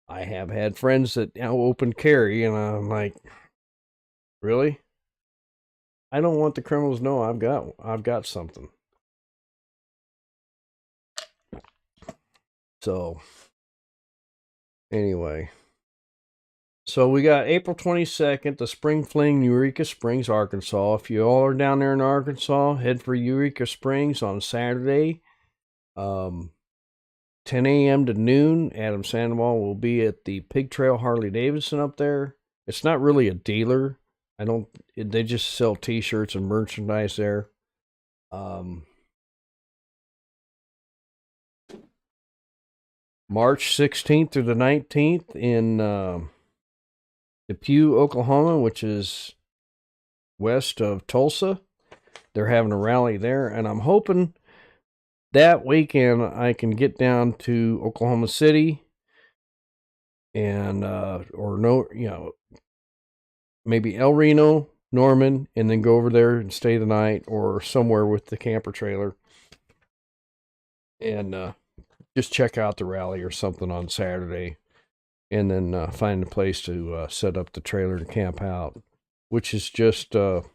I have had friends that now open carry, and I'm like, really? I don't want the criminals to know I've got something. So, anyway. So we got April 22nd, the Spring Fling, Eureka Springs, Arkansas. If you all are down there in Arkansas, head for Eureka Springs on Saturday. 10 a.m. to noon. Adam Sandoval will be at the Pig Trail Harley Davidson up there. It's not really a dealer. They just sell t-shirts and merchandise there. March 16th through the 19th in Depew, Oklahoma, which is west of Tulsa. They're having a rally there, and I'm hoping that weekend I can get down to Oklahoma City and maybe El Reno, Norman, and then go over there and stay the night or somewhere with the camper trailer and just check out the rally or something on Saturday, and then find a place to set up the trailer and camp out, which is it's the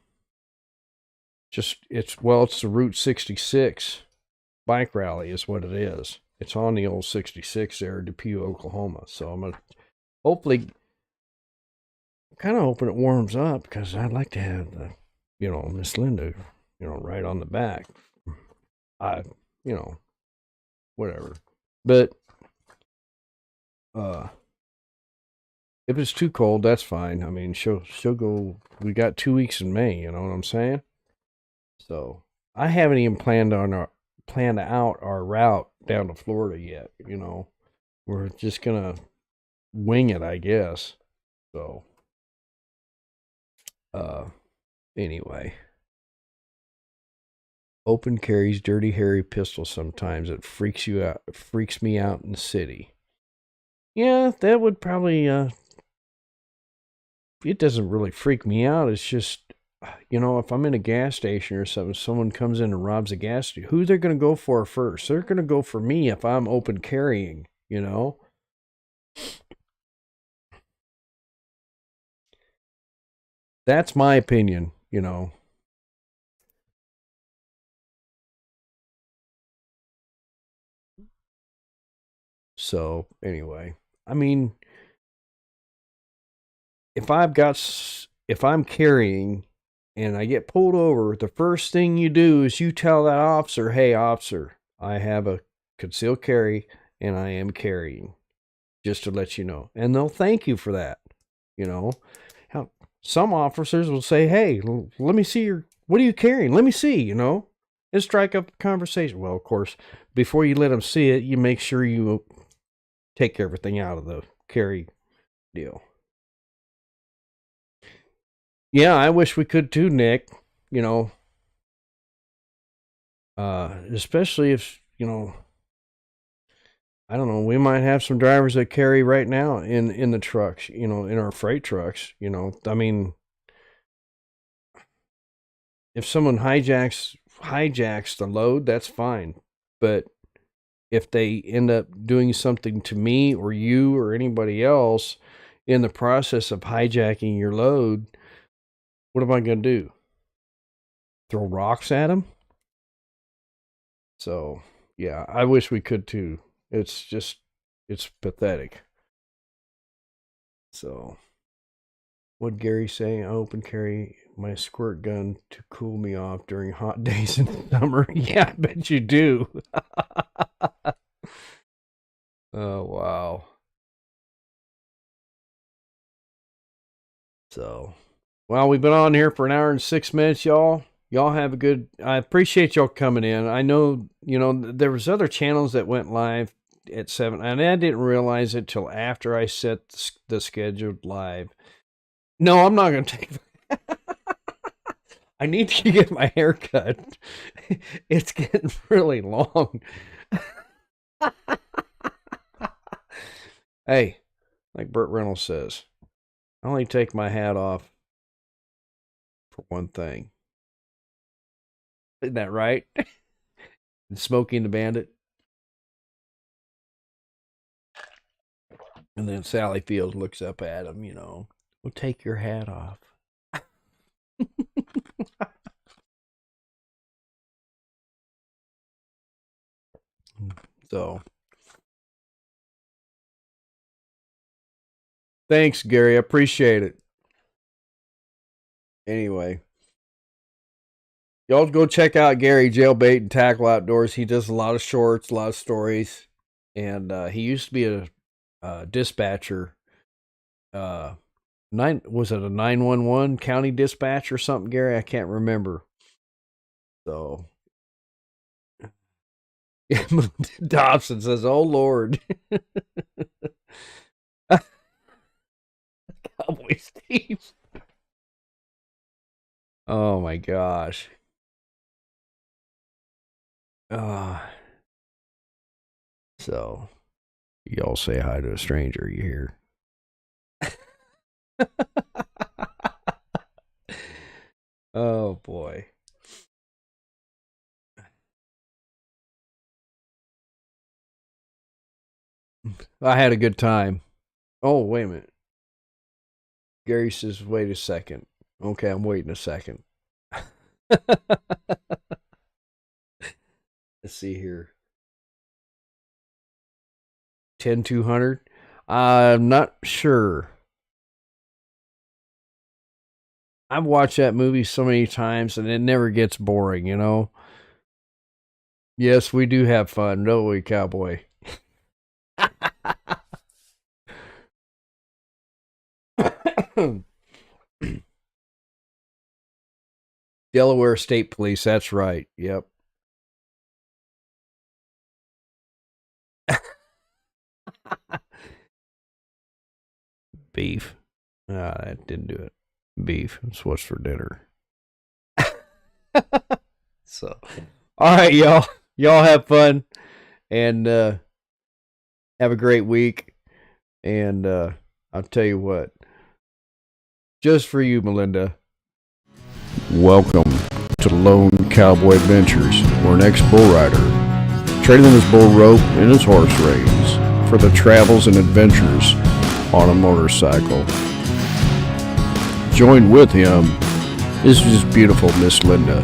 Route 66 bike rally is what it is. It's on the old 66 there, Depew, Oklahoma. So I'm gonna kind of hoping it warms up because I'd like to have Miss Linda, right on the back. Whatever. But if it's too cold, that's fine. I mean, she'll go. We got 2 weeks in May. You know what I'm saying? So I haven't even planned out our route down to Florida yet. We're just gonna wing it, I guess. So, anyway, open carries Dirty Harry pistol. Sometimes it freaks you out. It freaks me out in the city. Yeah, that would probably. It doesn't really freak me out. It's just, if I'm in a gas station or something, someone comes in and robs a gas station, who they're going to go for first? They're going to go for me if I'm open carrying, That's my opinion, So, anyway, I mean, if I'm carrying and I get pulled over, the first thing you do is you tell that officer, hey, officer, I have a concealed carry and I am carrying, just to let you know. And they'll thank you for that. Some officers will say, hey, let me see what are you carrying? Let me see, and strike up a conversation. Well, of course, before you let them see it, you make sure you take everything out of the carry deal. Yeah, I wish we could too, Nick. You know, especially if, you know, I don't know, we might have some drivers that carry right now in the trucks, you know, in our freight trucks, you know. I mean, if someone hijacks the load, that's fine. But if they end up doing something to me or you or anybody else in the process of hijacking your load, what am I going to do? Throw rocks at them? So, yeah, I wish we could too. It's pathetic. So, what'd Gary say? I open carry my squirt gun to cool me off during hot days in the summer. Yeah, I bet you do. Oh, wow. So, well, we've been on here for an hour and 6 minutes, y'all. Y'all have a good, I appreciate y'all coming in. I know, you know, there was other channels that went live at 7, and I didn't realize it till after I set the scheduled live. No, I'm not going to take I need to get my hair cut. It's getting really long. Hey, like Burt Reynolds says, I only take my hat off for one thing. Isn't that right? And Smokey and the Bandit. And then Sally Fields looks up at him, you know, well, take your hat off. So, thanks, Gary. I appreciate it. Anyway, y'all go check out Gary Jailbait and Tackle Outdoors. He does a lot of shorts, a lot of stories, and he used to be a dispatcher. Was it a 911 county dispatch or something, Gary? I can't remember. So, Dobson says, "Oh Lord." Cowboy Steve. Oh my gosh. So, y'all say hi to a stranger, you hear? Oh boy. I had a good time. Oh, wait a minute. Gary says, wait a second. Okay, I'm waiting a second. Let's see here. 10-200? I'm not sure. I've watched that movie so many times and it never gets boring, you know? Yes, we do have fun, don't we, cowboy? Delaware State Police, that's right. Yep. Beef. That didn't do it. Beef. That's what's for dinner. So, all right, y'all. Y'all have fun and have a great week. And I'll tell you what, just for you, Melinda, welcome to Lone Cowboy Adventures, where an ex-bull rider traded his bull rope and his horse reins for the travels and adventures on a motorcycle. Joined with him is this beautiful Miss Linda.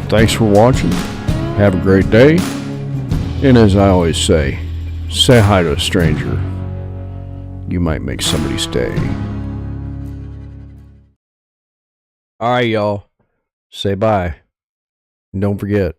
Thanks for watching. Have a great day. And as I always say hi to a stranger. You might make somebody stay. All right, y'all. Say bye. And don't forget,